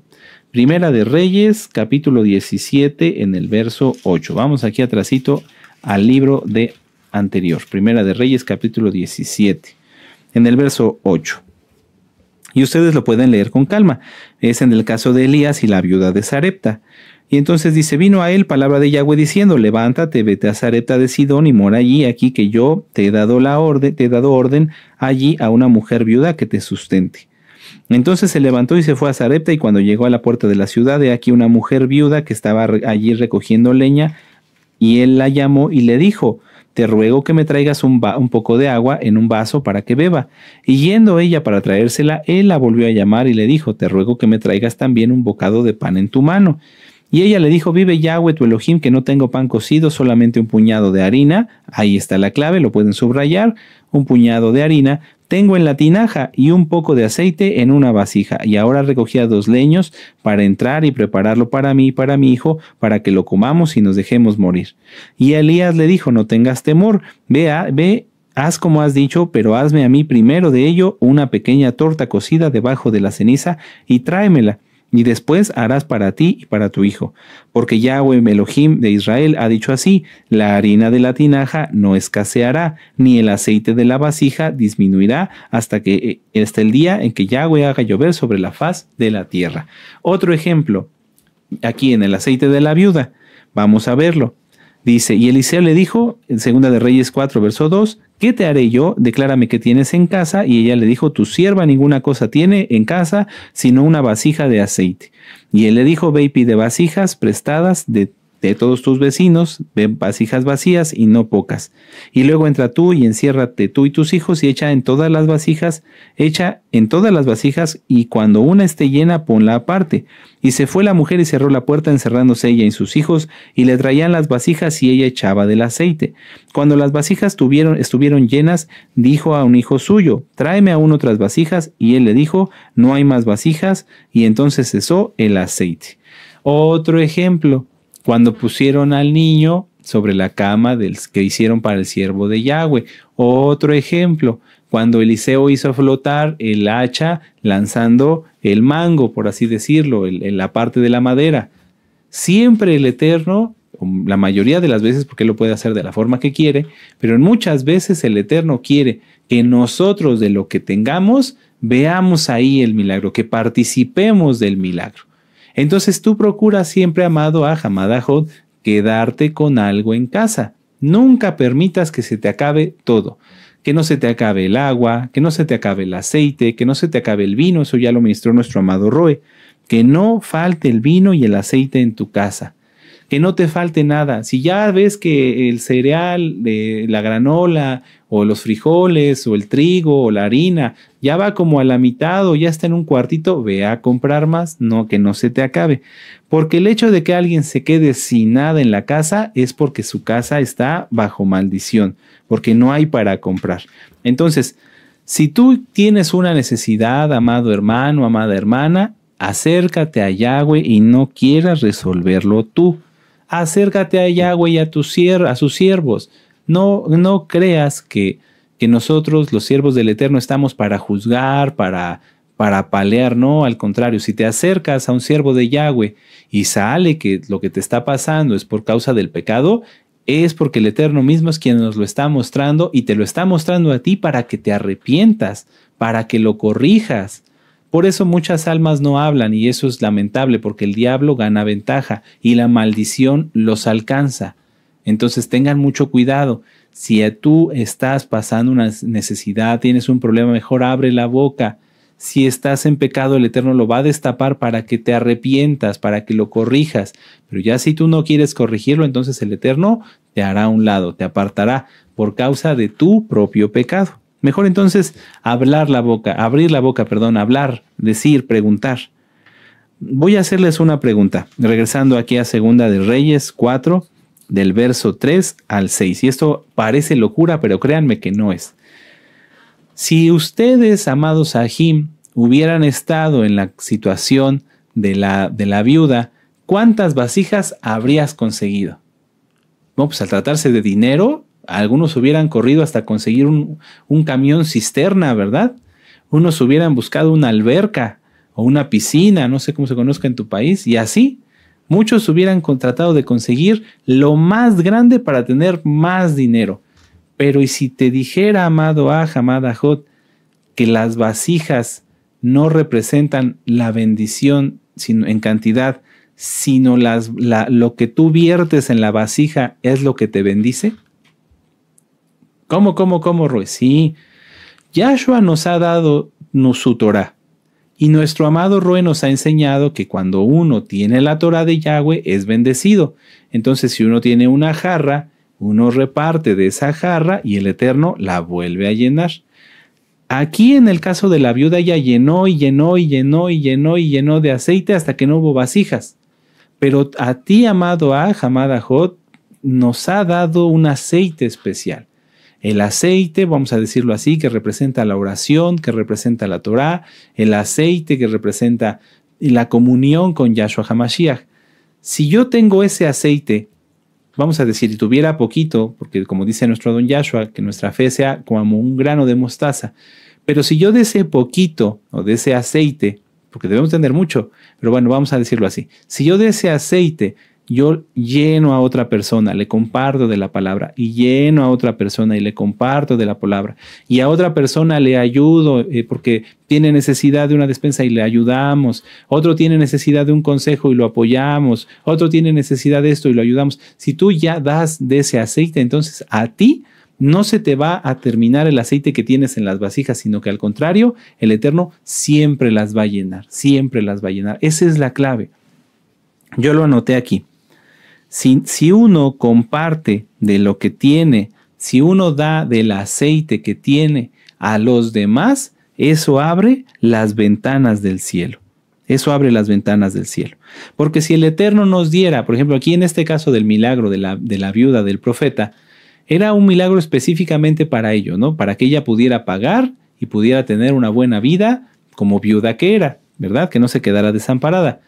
Primera de Reyes, capítulo 17, en el verso 8. Vamos aquí atrásito al libro de anterior. Primera de Reyes, capítulo 17, en el verso 8. Y ustedes lo pueden leer con calma. Es en el caso de Elías y la viuda de Sarepta. Y entonces dice, vino a él palabra de Yahweh diciendo, levántate, vete a Sarepta de Sidón y mora allí, aquí que yo te he dado orden allí a una mujer viuda que te sustente. Entonces se levantó y se fue a Sarepta, y cuando llegó a la puerta de la ciudad, he aquí una mujer viuda que estaba allí recogiendo leña, y él la llamó y le dijo, te ruego que me traigas un poco de agua en un vaso para que beba. Y yendo ella para traérsela, él la volvió a llamar y le dijo, te ruego que me traigas también un bocado de pan en tu mano. Y ella le dijo, vive Yahweh tu Elohim, que no tengo pan cocido, solamente un puñado de harina. Ahí está la clave, lo pueden subrayar. Un puñado de harina tengo en la tinaja y un poco de aceite en una vasija. Y ahora recogía 2 leños para entrar y prepararlo para mí y para mi hijo, para que lo comamos y nos dejemos morir. Y Elías le dijo, no tengas temor, ve, haz como has dicho, pero hazme a mí primero de ello una pequeña torta cocida debajo de la ceniza y tráemela. Y después harás para ti y para tu hijo. Porque Yahweh Elohim de Israel ha dicho así, la harina de la tinaja no escaseará, ni el aceite de la vasija disminuirá hasta el día en que Yahweh haga llover sobre la faz de la tierra. Otro ejemplo, aquí en el aceite de la viuda, vamos a verlo. Dice, y Eliseo le dijo, en 2 de Reyes 4, verso 2, ¿qué te haré yo? Declárame qué tienes en casa. Y ella le dijo, tu sierva ninguna cosa tiene en casa, sino una vasija de aceite. Y él le dijo, ve y pide vasijas prestadas de de todos tus vecinos, ve vasijas vacías y no pocas. Y luego entra tú y enciérrate tú y tus hijos y echa en todas las vasijas, y cuando una esté llena, ponla aparte. Y se fue la mujer y cerró la puerta, encerrándose ella y sus hijos, y le traían las vasijas y ella echaba del aceite. Cuando las vasijas estuvieron llenas, dijo a un hijo suyo, tráeme aún otras vasijas, y él le dijo, no hay más vasijas, y entonces cesó el aceite. Otro ejemplo, cuando pusieron al niño sobre la cama que hicieron para el siervo de Yahweh. Otro ejemplo, cuando Eliseo hizo flotar el hacha lanzando el mango, por así decirlo, la parte de la madera. Siempre el Eterno, la mayoría de las veces, porque Él lo puede hacer de la forma que quiere, pero en muchas veces el Eterno quiere que nosotros de lo que tengamos veamos ahí el milagro, que participemos del milagro. Entonces tú procuras siempre, amado Amada Jod, quedarte con algo en casa. Nunca permitas que se te acabe todo. Que no se te acabe el agua, que no se te acabe el aceite, que no se te acabe el vino. Eso ya lo ministró nuestro amado Roe. Que no falte el vino y el aceite en tu casa. Que no te falte nada. Si ya ves que el cereal, la granola o los frijoles o el trigo o la harina ya va como a la mitad o ya está en un cuartito, ve a comprar más, no, que no se te acabe. Porque el hecho de que alguien se quede sin nada en la casa es porque su casa está bajo maldición, porque no hay para comprar. Entonces, si tú tienes una necesidad, amado hermano, amada hermana, acércate a Yahweh y no quieras resolverlo tú. Acércate a Yahweh y a sus siervos. No creas que nosotros, los siervos del Eterno, estamos para juzgar, para palear. No, al contrario, si te acercas a un siervo de Yahweh y sale que lo que te está pasando es por causa del pecado, es porque el Eterno mismo es quien nos lo está mostrando y te lo está mostrando a ti para que te arrepientas, para que lo corrijas. Por eso muchas almas no hablan y eso es lamentable porque el diablo gana ventaja y la maldición los alcanza. Entonces tengan mucho cuidado. Si tú estás pasando una necesidad, tienes un problema, mejor abre la boca. Si estás en pecado, el Eterno lo va a destapar para que te arrepientas, para que lo corrijas. Pero ya si tú no quieres corregirlo, entonces el Eterno te hará a un lado, te apartará por causa de tu propio pecado. Mejor entonces abrir la boca, hablar, decir, preguntar. Voy a hacerles una pregunta, regresando aquí a Segunda de Reyes 4, del verso 3 al 6. Y esto parece locura, pero créanme que no es. Si ustedes, amados Ahim, hubieran estado en la situación de la viuda, ¿cuántas vasijas habrías conseguido? No, pues al tratarse de dinero, algunos hubieran corrido hasta conseguir un camión cisterna, ¿verdad? Unos hubieran buscado una alberca o una piscina, no sé cómo se conozca en tu país, y así. Muchos hubieran tratado de conseguir lo más grande para tener más dinero. Pero ¿y si te dijera, amado amada Jod, que las vasijas no representan la bendición en cantidad, sino lo que tú viertes en la vasija es lo que te bendice? ¿Cómo, Roy? Sí, Yahshua nos ha dado su Torah. Y nuestro amado Roe nos ha enseñado que cuando uno tiene la Torah de Yahweh es bendecido. Entonces, si uno tiene una jarra, uno reparte de esa jarra y el Eterno la vuelve a llenar. Aquí en el caso de la viuda ella llenó de aceite hasta que no hubo vasijas. Pero a ti, amado amada Jod, nos ha dado un aceite especial. El aceite, vamos a decirlo así, que representa la oración, que representa la Torá, el aceite que representa la comunión con Yahshua HaMashiach. Si yo tengo ese aceite, vamos a decir, si tuviera poquito, porque como dice nuestro don Yahshua, que nuestra fe sea como un grano de mostaza, pero si yo de ese poquito o de ese aceite, porque debemos tener mucho, pero bueno, vamos a decirlo así, si yo de ese aceite yo lleno a otra persona, le comparto de la palabra, y lleno a otra persona y le comparto de la palabra, y a otra persona le ayudo porque tiene necesidad de una despensa y le ayudamos, otro tiene necesidad de un consejo y lo apoyamos, otro tiene necesidad de esto y lo ayudamos. Si tú ya das de ese aceite, entonces a ti no se te va a terminar el aceite que tienes en las vasijas, sino que al contrario, el Eterno siempre las va a llenar, siempre las va a llenar. Esa es la clave. Yo lo anoté aquí. Si uno comparte de lo que tiene, si uno da del aceite que tiene a los demás, eso abre las ventanas del cielo. Eso abre las ventanas del cielo. Porque si el Eterno nos diera, por ejemplo, aquí en este caso del milagro de la viuda del profeta, era un milagro específicamente para ello, ¿no? Para que ella pudiera pagar y pudiera tener una buena vida como viuda que era, ¿verdad? Que no se quedara desamparada.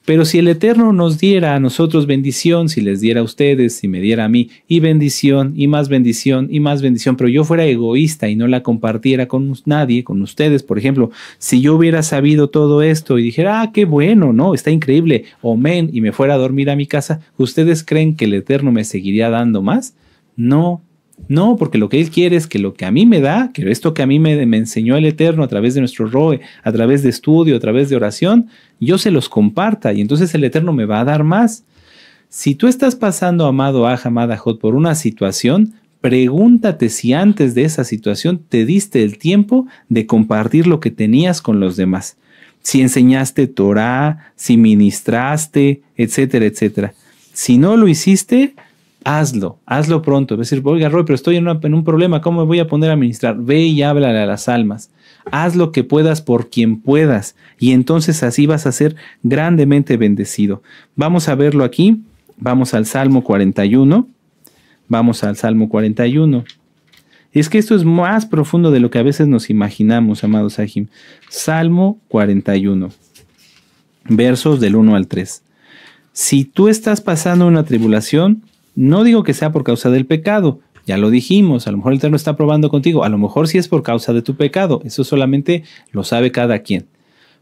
Pero si el Eterno nos diera a nosotros bendición, si les diera a ustedes, si me diera a mí, y bendición, y más bendición, y más bendición, pero yo fuera egoísta y no la compartiera con nadie, con ustedes, por ejemplo, si yo hubiera sabido todo esto y dijera, ah, qué bueno, ¿no? Está increíble, amén, y me fuera a dormir a mi casa, ¿ustedes creen que el Eterno me seguiría dando más? No. No, porque lo que Él quiere es que lo que a mí me da, que esto que a mí me enseñó el Eterno a través de nuestro ROE, a través de estudio, a través de oración, yo se los comparta y entonces el Eterno me va a dar más. Si tú estás pasando, amado Aj, amada Jot, por una situación, pregúntate si antes de esa situación te diste el tiempo de compartir lo que tenías con los demás. Si enseñaste Torah, si ministraste, etcétera, etcétera. Si no lo hiciste, hazlo pronto. Es decir, oiga, Roy, pero estoy en un problema, ¿cómo me voy a poner a ministrar? Ve y háblale a las almas. Haz lo que puedas por quien puedas y entonces así vas a ser grandemente bendecido. Vamos a verlo aquí. Vamos al Salmo 41. Vamos al Salmo 41. Es que esto es más profundo de lo que a veces nos imaginamos, amados Ajim. Salmo 41. Versos del 1 al 3. Si tú estás pasando una tribulación, no digo que sea por causa del pecado, ya lo dijimos, a lo mejor el Eterno está probando contigo, a lo mejor sí es por causa de tu pecado, eso solamente lo sabe cada quien.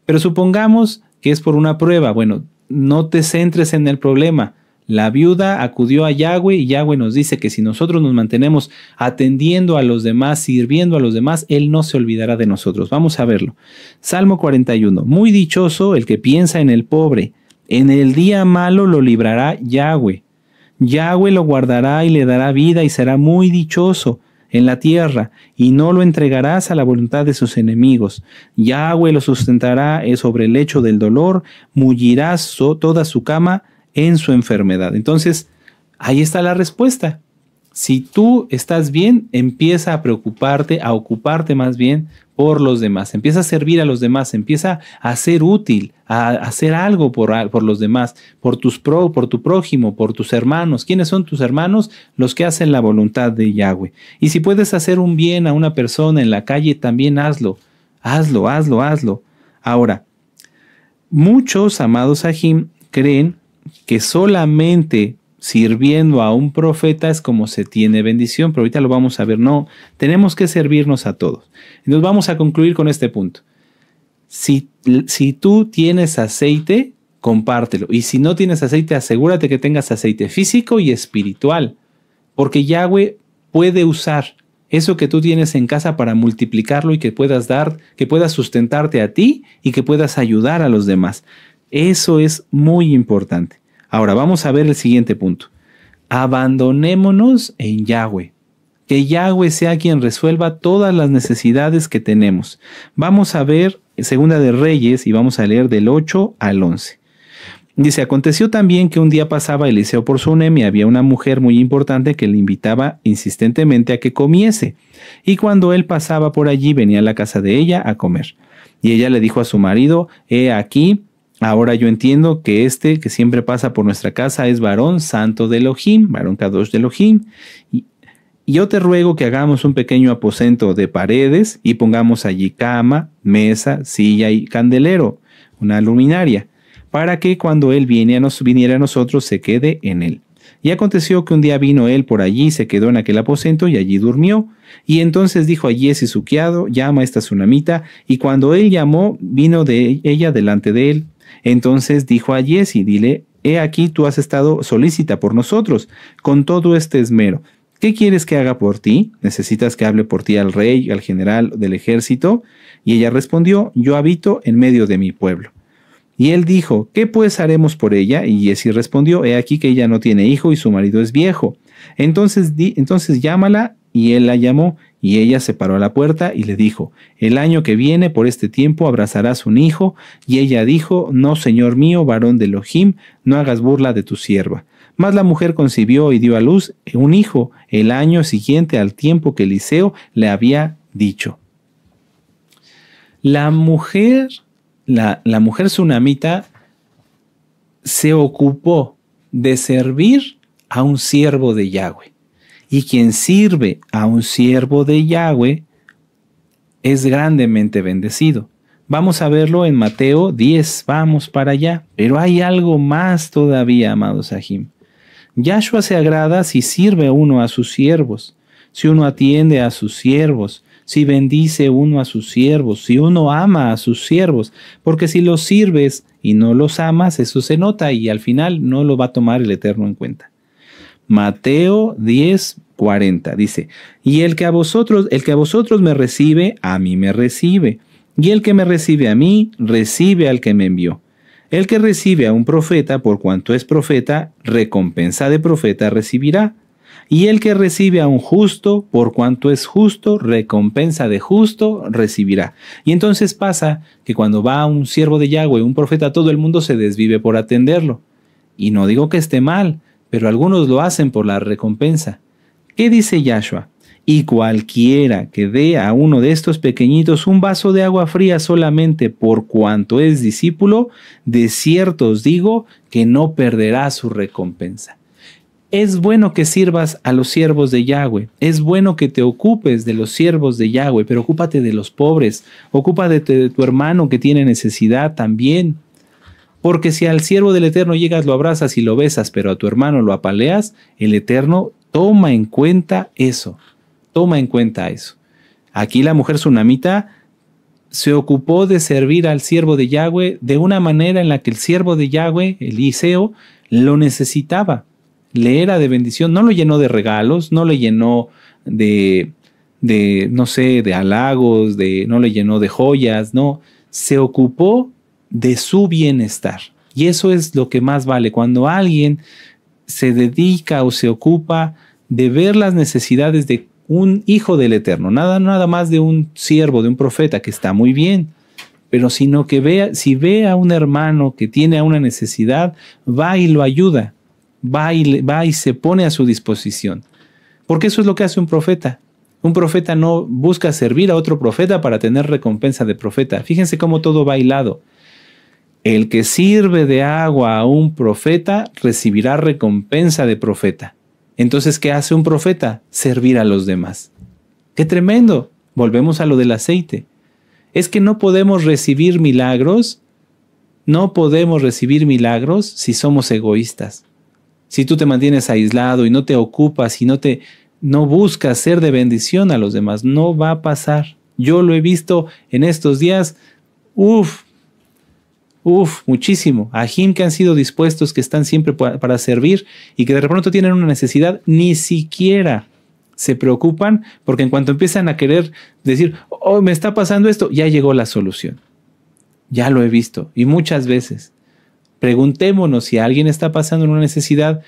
Pero supongamos que es por una prueba, bueno, no te centres en el problema. La viuda acudió a Yahweh y Yahweh nos dice que si nosotros nos mantenemos atendiendo a los demás, sirviendo a los demás, Él no se olvidará de nosotros. Vamos a verlo. Salmo 41, muy dichoso el que piensa en el pobre, en el día malo lo librará Yahweh. Yahweh lo guardará y le dará vida y será muy dichoso en la tierra, y no lo entregarás a la voluntad de sus enemigos. Yahweh lo sustentará sobre el lecho del dolor, mullirás toda su cama en su enfermedad. Entonces, ahí está la respuesta. Si tú estás bien, empieza a preocuparte, a ocuparte más bien por los demás. Empieza a servir a los demás, empieza a ser útil, a hacer algo por los demás, por tu prójimo, por tus hermanos. ¿Quiénes son tus hermanos? Los que hacen la voluntad de Yahweh. Y si puedes hacer un bien a una persona en la calle, también hazlo. Hazlo. Ahora, muchos, amados Ajim, creen que solamente sirviendo a un profeta es como se tiene bendición, pero ahorita lo vamos a ver. No, tenemos que servirnos a todos. Entonces vamos a concluir con este punto. Si tú tienes aceite, compártelo. Y si no tienes aceite, asegúrate que tengas aceite físico y espiritual, porque Yahweh puede usar eso que tú tienes en casa para multiplicarlo y que puedas dar, que puedas sustentarte a ti y que puedas ayudar a los demás. Eso es muy importante. Ahora vamos a ver el siguiente punto. Abandonémonos en Yahweh. Que Yahweh sea quien resuelva todas las necesidades que tenemos. Vamos a ver Segunda de Reyes y vamos a leer del 8 al 11. Dice, aconteció también que un día pasaba Eliseo por Sunem y había una mujer muy importante que le invitaba insistentemente a que comiese. Y cuando él pasaba por allí, venía a la casa de ella a comer. Y ella le dijo a su marido, he aquí, ahora yo entiendo que que siempre pasa por nuestra casa es varón santo de Elohim, varón Kadosh de Elohim. Y yo te ruego que hagamos un pequeño aposento de paredes y pongamos allí cama, mesa, silla y candelero, una luminaria, para que cuando él viniera a nosotros se quede en él. Y aconteció que un día vino él por allí, se quedó en aquel aposento y allí durmió. Y entonces dijo a Giesi su criado, llama a esta sunamita, y cuando él llamó, vino de ella delante de él. Entonces dijo a Giesi, dile, he aquí tú has estado solícita por nosotros, con todo este esmero. ¿Qué quieres que haga por ti? ¿Necesitas que hable por ti al rey, al general del ejército? Y ella respondió, yo habito en medio de mi pueblo. Y él dijo, ¿qué pues haremos por ella? Y Giesi respondió, he aquí que ella no tiene hijo y su marido es viejo. Entonces llámala, y él la llamó, y ella se paró a la puerta y le dijo, el año que viene por este tiempo abrazarás un hijo. Y ella dijo, no, señor mío, varón de Elohim, no hagas burla de tu sierva. Mas la mujer concibió y dio a luz un hijo el año siguiente al tiempo que Eliseo le había dicho. La mujer sunamita se ocupó de servir a un siervo de Yahweh. Y quien sirve a un siervo de Yahweh es grandemente bendecido. Vamos a verlo en Mateo 10, vamos para allá. Pero hay algo más todavía, amados Sahim. Yahshua se agrada si sirve uno a sus siervos, si uno atiende a sus siervos, si bendice uno a sus siervos, si uno ama a sus siervos, porque si los sirves y no los amas, eso se nota y al final no lo va a tomar el Eterno en cuenta. Mateo 10, 40 dice, y el que a vosotros me recibe, a mí me recibe, y el que me recibe a mí, recibe al que me envió. El que recibe a un profeta, por cuanto es profeta, recompensa de profeta recibirá. Y el que recibe a un justo, por cuanto es justo, recompensa de justo recibirá. Y entonces pasa que cuando va un siervo de Yahweh, un profeta, todo el mundo se desvive por atenderlo. Y no digo que esté mal, pero algunos lo hacen por la recompensa. ¿Qué dice Yahshua? Y cualquiera que dé a uno de estos pequeñitos un vaso de agua fría solamente por cuanto es discípulo, de cierto os digo que no perderá su recompensa. Es bueno que sirvas a los siervos de Yahweh, es bueno que te ocupes de los siervos de Yahweh, pero ocúpate de los pobres, ocúpate de tu hermano que tiene necesidad también. Porque si al siervo del Eterno llegas, lo abrazas y lo besas, pero a tu hermano lo apaleas, el Eterno toma en cuenta eso. Toma en cuenta eso. Aquí la mujer sunamita se ocupó de servir al siervo de Yahweh de una manera en la que el siervo de Yahweh, Eliseo, lo necesitaba. Le era de bendición. No lo llenó de regalos, no le llenó de halagos, no le llenó de joyas, no. Se ocupó de su bienestar. Y eso es lo que más vale. Cuando alguien se dedica o se ocupa de ver las necesidades de un hijo del Eterno, nada más de un siervo, de un profeta, que está muy bien, pero sino que si ve a un hermano que tiene una necesidad, va y lo ayuda, va y se pone a su disposición, porque eso es lo que hace un profeta. Un profeta no busca servir a otro profeta para tener recompensa de profeta. Fíjense cómo todo va hilado. El que sirve de agua a un profeta recibirá recompensa de profeta. Entonces, ¿qué hace un profeta? Servir a los demás. ¡Qué tremendo! Volvemos a lo del aceite. Es que no podemos recibir milagros, si somos egoístas. Si tú te mantienes aislado y no te ocupas y no buscas ser de bendición a los demás, no va a pasar. Yo lo he visto en estos días, muchísimo. Ajim que han sido dispuestos, que están siempre para servir y que de repente tienen una necesidad, ni siquiera se preocupan, porque en cuanto empiezan a querer decir, oh, me está pasando esto, ya llegó la solución. Ya lo he visto y muchas veces. Preguntémonos si alguien está pasando en una necesidad,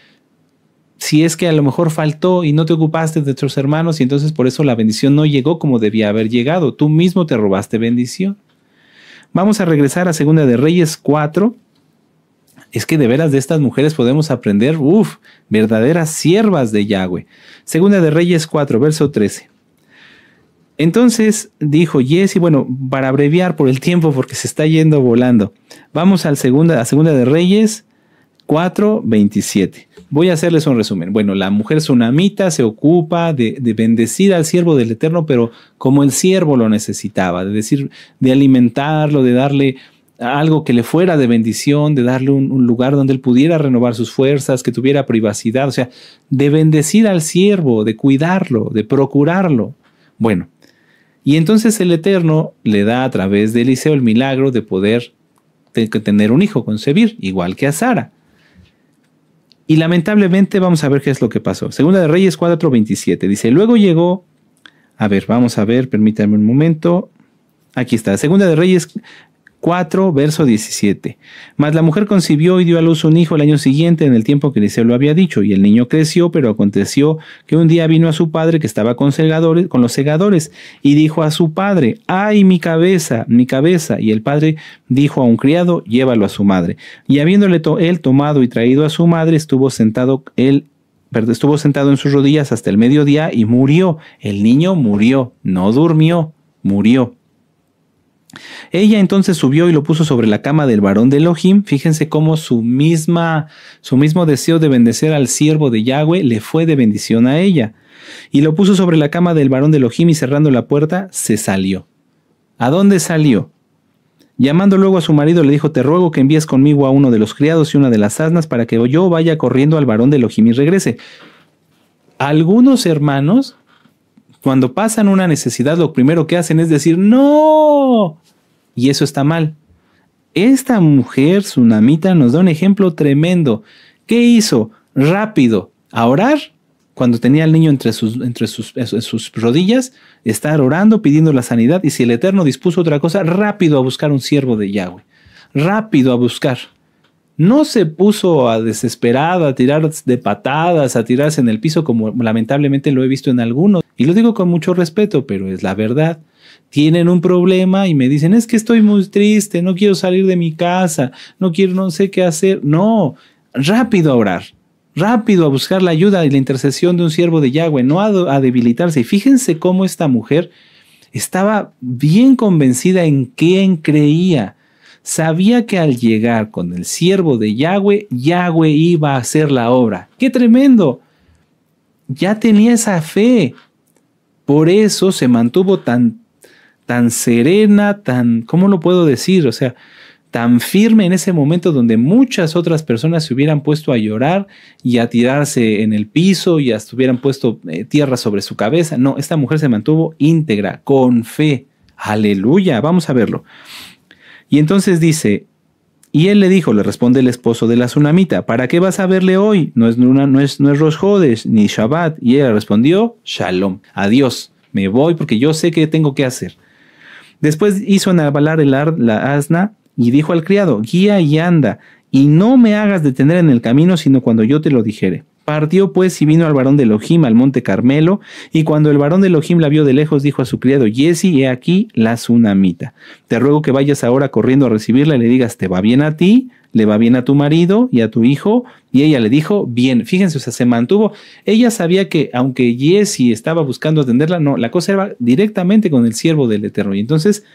si es que a lo mejor faltó y no te ocupaste de tus hermanos y entonces por eso la bendición no llegó como debía haber llegado. Tú mismo te robaste bendición. Vamos a regresar a Segunda de Reyes 4. Es que de veras de estas mujeres podemos aprender, verdaderas siervas de Yahweh. Segunda de Reyes 4, verso 13. Entonces dijo Jesse, bueno, para abreviar por el tiempo porque se está yendo volando, vamos a Segunda de Reyes 4, 27. Voy a hacerles un resumen. Bueno, la mujer sunamita se ocupa de bendecir al siervo del Eterno, pero como el siervo lo necesitaba, de alimentarlo, de darle algo que le fuera de bendición, de darle un lugar donde él pudiera renovar sus fuerzas, que tuviera privacidad, o sea, de bendecir al siervo, de cuidarlo, de procurarlo. Bueno, y entonces el Eterno le da a través de Eliseo el milagro de poder tener un hijo, concebir, igual que a Sara. Y lamentablemente vamos a ver qué es lo que pasó. Segunda de Reyes 4:27 dice, luego llegó, vamos a ver, permítanme un momento. Aquí está, Segunda de Reyes 4, verso 17. Mas la mujer concibió y dio a luz un hijo el año siguiente, en el tiempo que Eliseo lo había dicho, y el niño creció, pero aconteció que un día vino a su padre, que estaba con los segadores, y dijo a su padre: ¡ay, mi cabeza, mi cabeza! Y el padre dijo a un criado: llévalo a su madre. Y habiéndole él tomado y traído a su madre, estuvo sentado en sus rodillas hasta el mediodía y murió. El niño murió, no durmió, murió. Ella entonces subió y lo puso sobre la cama del varón de Elohim. Fíjense cómo su mismo deseo de bendecer al siervo de Yahweh le fue de bendición a ella. Y lo puso sobre la cama del varón de Elohim, y cerrando la puerta, se salió. ¿A dónde salió? Llamando luego a su marido, le dijo: te ruego que envíes conmigo a uno de los criados y una de las asnas, para que yo vaya corriendo al varón de Elohim y regrese. Algunos hermanos, cuando pasan una necesidad, lo primero que hacen es decir: ¡no! Y eso está mal. Esta mujer sunamita nos da un ejemplo tremendo. ¿Qué hizo? Rápido, a orar. Cuando tenía al niño entre sus rodillas, estar orando, pidiendo la sanidad. Y si el Eterno dispuso otra cosa, rápido a buscar un siervo de Yahweh. Rápido a buscar. No se puso a desesperada, a tirar de patadas, a tirarse en el piso, como lamentablemente lo he visto en algunos. Y lo digo con mucho respeto, pero es la verdad. Tienen un problema y me dicen: es que estoy muy triste, no quiero salir de mi casa, no sé qué hacer. No, rápido a orar. Rápido a buscar la ayuda y la intercesión de un siervo de Yahweh, no a debilitarse. Y fíjense cómo esta mujer estaba bien convencida en quién creía. Sabía que al llegar con el siervo de Yahweh, Yahweh iba a hacer la obra. ¡Qué tremendo! Ya tenía esa fe. Por eso se mantuvo tan serena, ¿cómo lo puedo decir? O sea, tan firme en ese momento donde muchas otras personas se hubieran puesto a llorar y a tirarse en el piso y hasta hubieran puesto tierra sobre su cabeza. No, esta mujer se mantuvo íntegra, con fe. Aleluya, vamos a verlo. Y entonces dice: y él le dijo, le responde el esposo de la sunamita: ¿para qué vas a verle hoy? No es Rosh Hodesh ni Shabbat. Y ella respondió: Shalom, adiós, me voy porque yo sé qué tengo que hacer. Después hizo enarbalar la asna y dijo al criado: guía y anda, y no me hagas detener en el camino, sino cuando yo te lo dijere. Partió pues y vino al varón de Elohim al monte Carmelo, y cuando el varón de Elohim la vio de lejos, dijo a su criado Giezi: he aquí la sunamita. Te ruego que vayas ahora corriendo a recibirla y le digas: ¿te va bien a ti? ¿Le va bien a tu marido y a tu hijo? Y ella le dijo: bien. Fíjense, o sea, se mantuvo. Ella sabía que aunque Giezi estaba buscando atenderla, no, la cosa era directamente con el siervo del Eterno. Y entonces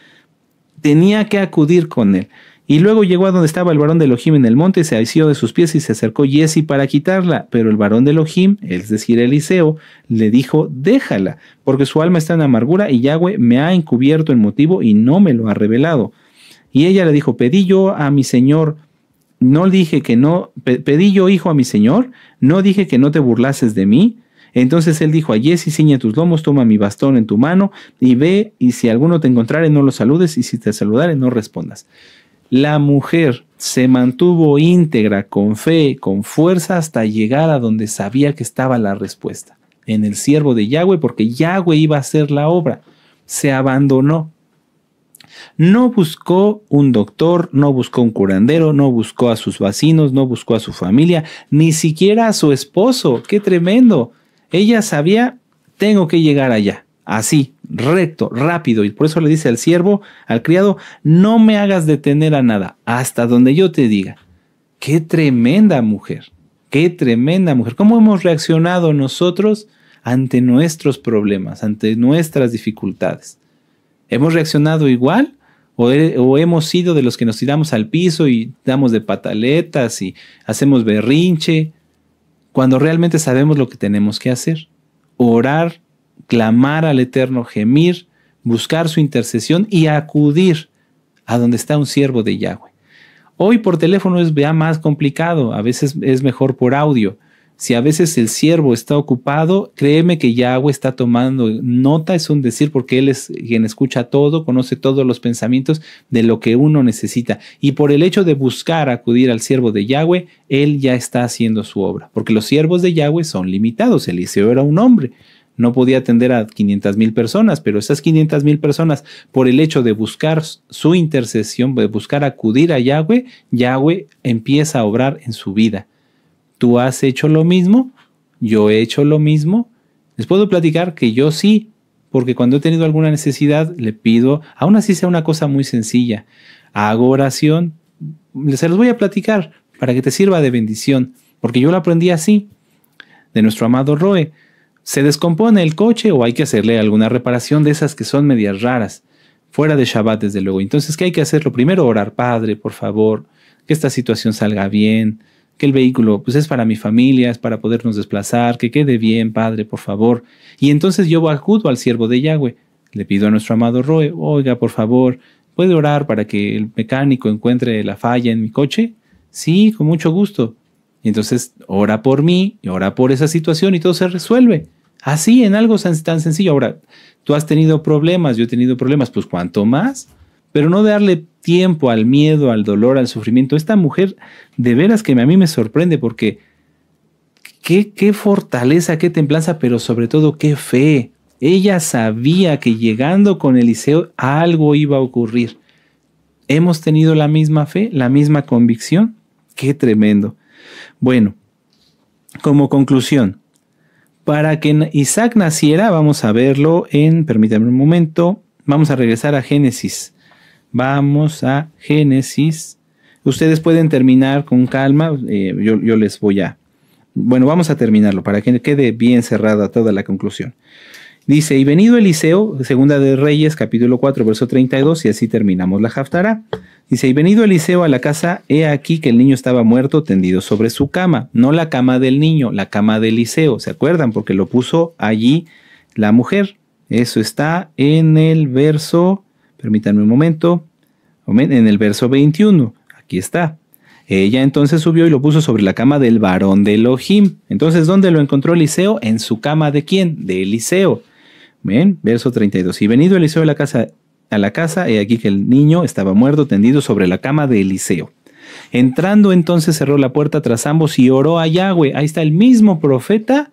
tenía que acudir con él. Y luego llegó a donde estaba el varón de Elohim en el monte, se asió de sus pies y se acercó Giezi para quitarla. Pero el varón de Elohim, es decir, Eliseo, le dijo: déjala, porque su alma está en amargura y Yahweh me ha encubierto el motivo y no me lo ha revelado. Y ella le dijo: pedí yo a mi señor, no dije que no, pedí yo hijo a mi señor, no dije que no te burlases de mí. Entonces él dijo a Giezi: ciñe tus lomos, toma mi bastón en tu mano y ve, y si alguno te encontrare no lo saludes, y si te saludare no respondas. La mujer se mantuvo íntegra, con fe, con fuerza, hasta llegar a donde sabía que estaba la respuesta, en el siervo de Yahweh, porque Yahweh iba a hacer la obra. Se abandonó. No buscó un doctor, no buscó un curandero, no buscó a sus vecinos, no buscó a su familia, ni siquiera a su esposo. ¡Qué tremendo! Ella sabía: tengo que llegar allá. Así, recto, rápido. Y por eso le dice al siervo, al criado: no me hagas detener a nada, hasta donde yo te diga. ¡Qué tremenda mujer! ¡Qué tremenda mujer! ¿Cómo hemos reaccionado nosotros ante nuestros problemas, ante nuestras dificultades? ¿Hemos reaccionado igual? ¿O hemos sido de los que nos tiramos al piso y damos de pataletas y hacemos berrinche, cuando realmente sabemos lo que tenemos que hacer? Orar, clamar al Eterno, gemir, buscar su intercesión y acudir a donde está un siervo de Yahweh. Hoy por teléfono es ya más complicado, a veces es mejor por audio. Si a veces el siervo está ocupado, créeme que Yahweh está tomando nota, es un decir, porque Él es quien escucha todo, conoce todos los pensamientos de lo que uno necesita. Y por el hecho de buscar acudir al siervo de Yahweh, Él ya está haciendo su obra. Porque los siervos de Yahweh son limitados. Eliseo era un hombre, no podía atender a 500,000 personas, pero esas 500,000 personas, por el hecho de buscar su intercesión, de buscar acudir a Yahweh, Yahweh empieza a obrar en su vida. ¿Tú has hecho lo mismo? ¿Yo he hecho lo mismo? Les puedo platicar que yo sí, porque cuando he tenido alguna necesidad, le pido, aún así sea una cosa muy sencilla, hago oración, se los voy a platicar para que te sirva de bendición, porque yo lo aprendí así, de nuestro amado Roe. Se descompone el coche o hay que hacerle alguna reparación de esas que son medias raras, fuera de Shabbat desde luego. Entonces, ¿qué hay que hacer? Lo primero, orar, Padre, por favor, que esta situación salga bien, que el vehículo pues es para mi familia, es para podernos desplazar, que quede bien, Padre, por favor. Y entonces yo acudo al siervo de Yahweh, le pido a nuestro amado Roe, oiga, por favor, ¿puede orar para que el mecánico encuentre la falla en mi coche? Sí, con mucho gusto. Y entonces ora por mí, y ora por esa situación y todo se resuelve. Así, en algo tan sencillo. Ahora, tú has tenido problemas, yo he tenido problemas, pues cuánto más. Pero no darle tiempo al miedo, al dolor, al sufrimiento. Esta mujer, de veras que a mí me sorprende porque qué fortaleza, qué templanza, pero sobre todo qué fe. Ella sabía que llegando con Eliseo algo iba a ocurrir. ¿Hemos tenido la misma fe, la misma convicción? ¡Qué tremendo! Bueno, como conclusión, para que Isaac naciera, vamos a verlo permítanme un momento, vamos a regresar a Génesis. Vamos a Génesis. Ustedes pueden terminar con calma, yo les voy a... Bueno, vamos a terminarlo para que quede bien cerrada toda la conclusión. Dice, y venido Eliseo, segunda de Reyes, capítulo 4, verso 32, y así terminamos la Haftará. Dice, y venido Eliseo a la casa, he aquí que el niño estaba muerto tendido sobre su cama. No la cama del niño, la cama de Eliseo. ¿Se acuerdan? Porque lo puso allí la mujer. Eso está en el verso, permítanme un momento, en el verso 21. Aquí está. Ella entonces subió y lo puso sobre la cama del varón de Elohim. Entonces, ¿dónde lo encontró Eliseo? En su cama ¿de quién? De Eliseo. Ven, verso 32. Y venido Eliseo a la casa, he aquí que el niño estaba muerto tendido sobre la cama de Eliseo. Entrando entonces cerró la puerta tras ambos y oró a Yahweh. Ahí está el mismo profeta,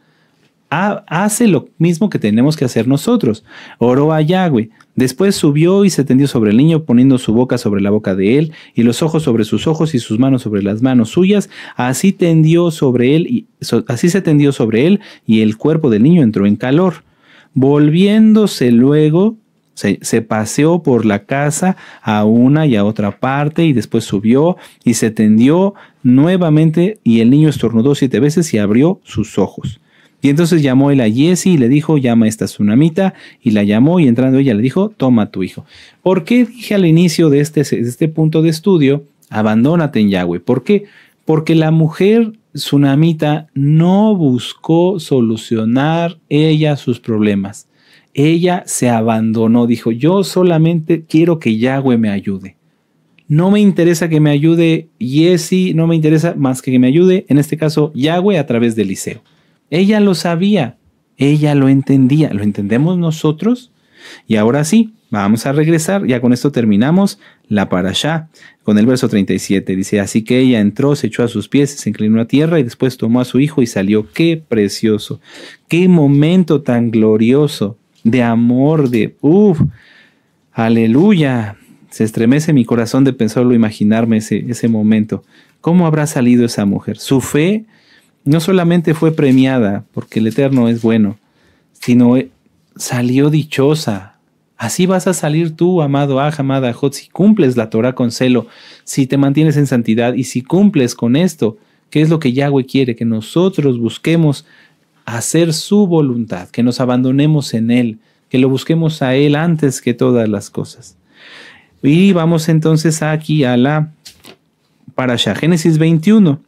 hace lo mismo que tenemos que hacer nosotros. Oró a Yahweh. Después subió y se tendió sobre el niño, poniendo su boca sobre la boca de él, y los ojos sobre sus ojos, y sus manos sobre las manos suyas. Así se tendió sobre él, y el cuerpo del niño entró en calor. Volviéndose luego, se paseó por la casa a una y a otra parte, y después subió y se tendió nuevamente, y el niño estornudó 7 veces y abrió sus ojos. Y entonces llamó él a Giezi y le dijo, llama a esta tsunamita, y la llamó, y entrando ella le dijo, toma a tu hijo. ¿Por qué dije al inicio de este punto de estudio, abandónate en Yahweh? ¿Por qué? Porque la mujer tsunamita no buscó solucionar ella sus problemas. Ella se abandonó, dijo, yo solamente quiero que Yahweh me ayude. No me interesa que me ayude Giezi, no me interesa más que me ayude, en este caso, Yahweh a través de Eliseo. Ella lo sabía, ella lo entendía, ¿lo entendemos nosotros? Y ahora sí, vamos a regresar, ya con esto terminamos la parashá, con el verso 37, dice, así que ella entró, se echó a sus pies, se inclinó a tierra y después tomó a su hijo y salió. ¡Qué precioso! ¡Qué momento tan glorioso de amor, aleluya! Se estremece mi corazón de pensarlo, imaginarme ese momento. ¿Cómo habrá salido esa mujer? Su fe no solamente fue premiada, porque el Eterno es bueno, sino salió dichosa. Así vas a salir tú, amado Aj, amada Ajot, si cumples la Torah con celo, si te mantienes en santidad y si cumples con esto, que es lo que Yahweh quiere, que nosotros busquemos hacer su voluntad, que nos abandonemos en Él, que lo busquemos a Él antes que todas las cosas. Y vamos entonces aquí a la parashá, Génesis 21.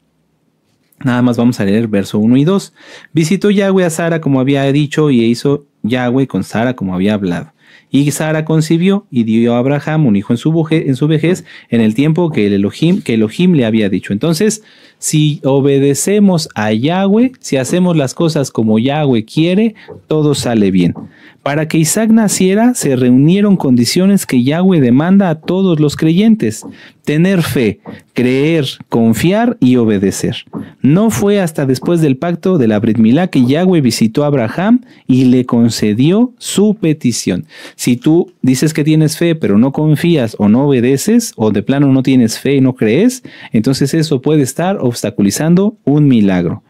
Nada más vamos a leer verso 1 y 2. Visitó Yahweh a Sara como había dicho, y hizo Yahweh con Sara como había hablado. Y Sara concibió y dio a Abraham un hijo en su vejez, en el tiempo que Elohim le había dicho. Entonces, Si obedecemos a Yahweh, si hacemos las cosas como Yahweh quiere, todo sale bien. Para que Isaac naciera, se reunieron condiciones que Yahweh demanda a todos los creyentes: tener fe, creer, confiar y obedecer. No fue hasta después del pacto de la Brit Milá que Yahweh visitó a Abraham y le concedió su petición. Si tú dices que tienes fe, pero no confías o no obedeces, o de plano no tienes fe y no crees, entonces eso puede estar obstaculizando un milagro.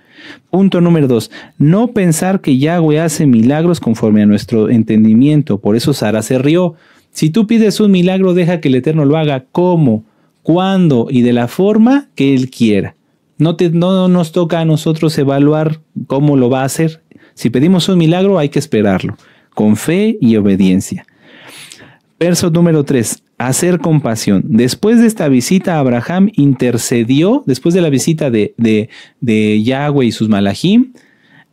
Punto número 2. No pensar que Yahweh hace milagros conforme a nuestro entendimiento. Por eso Sara se rió. Si tú pides un milagro, deja que el Eterno lo haga como, cuándo y de la forma que Él quiera. No nos toca a nosotros evaluar cómo lo va a hacer. Si pedimos un milagro, hay que esperarlo, con fe y obediencia. Verso número 3. Hacer compasión. Después de esta visita, Abraham intercedió, después de la visita de Yahweh y sus malajim,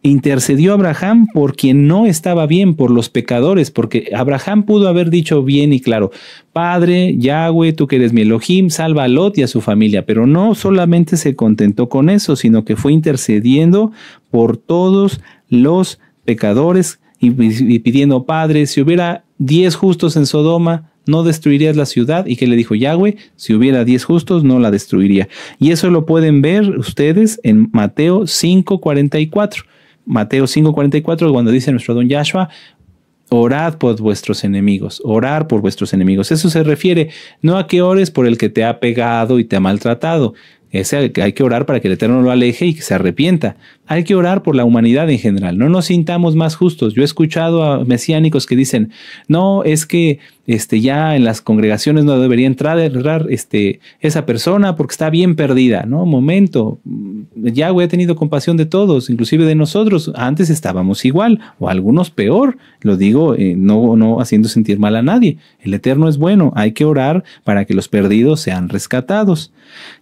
intercedió a Abraham por quien no estaba bien, por los pecadores, porque Abraham pudo haber dicho bien y claro: Padre, Yahweh, tú que eres mi Elohim, salva a Lot y a su familia. Pero no solamente se contentó con eso, sino que fue intercediendo por todos los pecadores y pidiendo: Padre, si hubiera 10 justos en Sodoma, no destruirías la ciudad. ¿Y qué le dijo Yahweh? Si hubiera 10 justos, no la destruiría. Y eso lo pueden ver ustedes en Mateo 5:44. Mateo 5:44, cuando dice nuestro don Yahshua: orad por vuestros enemigos, orar por vuestros enemigos. Eso se refiere no a que ores por el que te ha pegado y te ha maltratado. Hay que orar para que el Eterno lo aleje y que se arrepienta. Hay que orar por la humanidad en general. No nos sintamos más justos. Yo he escuchado a mesiánicos que dicen: no, es que ya en las congregaciones no debería entrar esa persona porque está bien perdida. No, momento. Yahweh ha tenido compasión de todos, inclusive de nosotros. Antes estábamos igual, o algunos peor. Lo digo no haciendo sentir mal a nadie. El Eterno es bueno. Hay que orar para que los perdidos sean rescatados.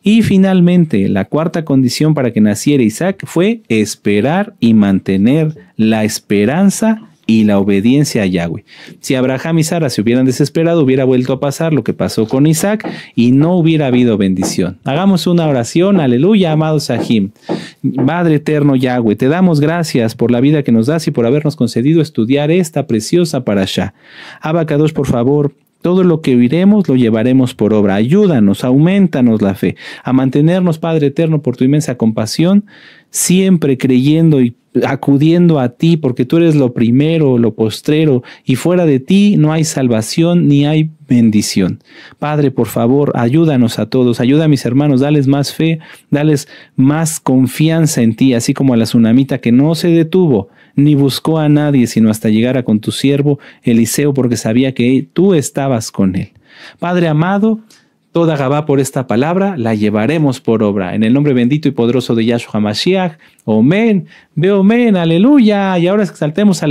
Y finalmente, la cuarta condición para que naciera Isaac fue esperar y mantener la esperanza y la obediencia a Yahweh. Si Abraham y Sara se hubieran desesperado, hubiera vuelto a pasar lo que pasó con Isaac y no hubiera habido bendición. Hagamos una oración. Aleluya, amados Sahim. Padre eterno Yahweh, te damos gracias por la vida que nos das y por habernos concedido estudiar esta preciosa parashá. Abba Kadosh, por favor, todo lo que oiremos lo llevaremos por obra. Ayúdanos, aumentanos la fe, a mantenernos, Padre eterno, por tu inmensa compasión, siempre creyendo y acudiendo a ti, porque tú eres lo primero, lo postrero, y fuera de ti no hay salvación ni hay bendición. Padre, por favor, ayúdanos a todos, ayuda a mis hermanos, dales más fe, dales más confianza en ti, así como a la tsunamita que no se detuvo, ni buscó a nadie, sino hasta llegar a con tu siervo Eliseo, porque sabía que tú estabas con él. Padre amado, toda Gabá por esta palabra la llevaremos por obra. En el nombre bendito y poderoso de Yahshua HaMashiach. Omen, ve omen, aleluya. Y ahora exaltemos al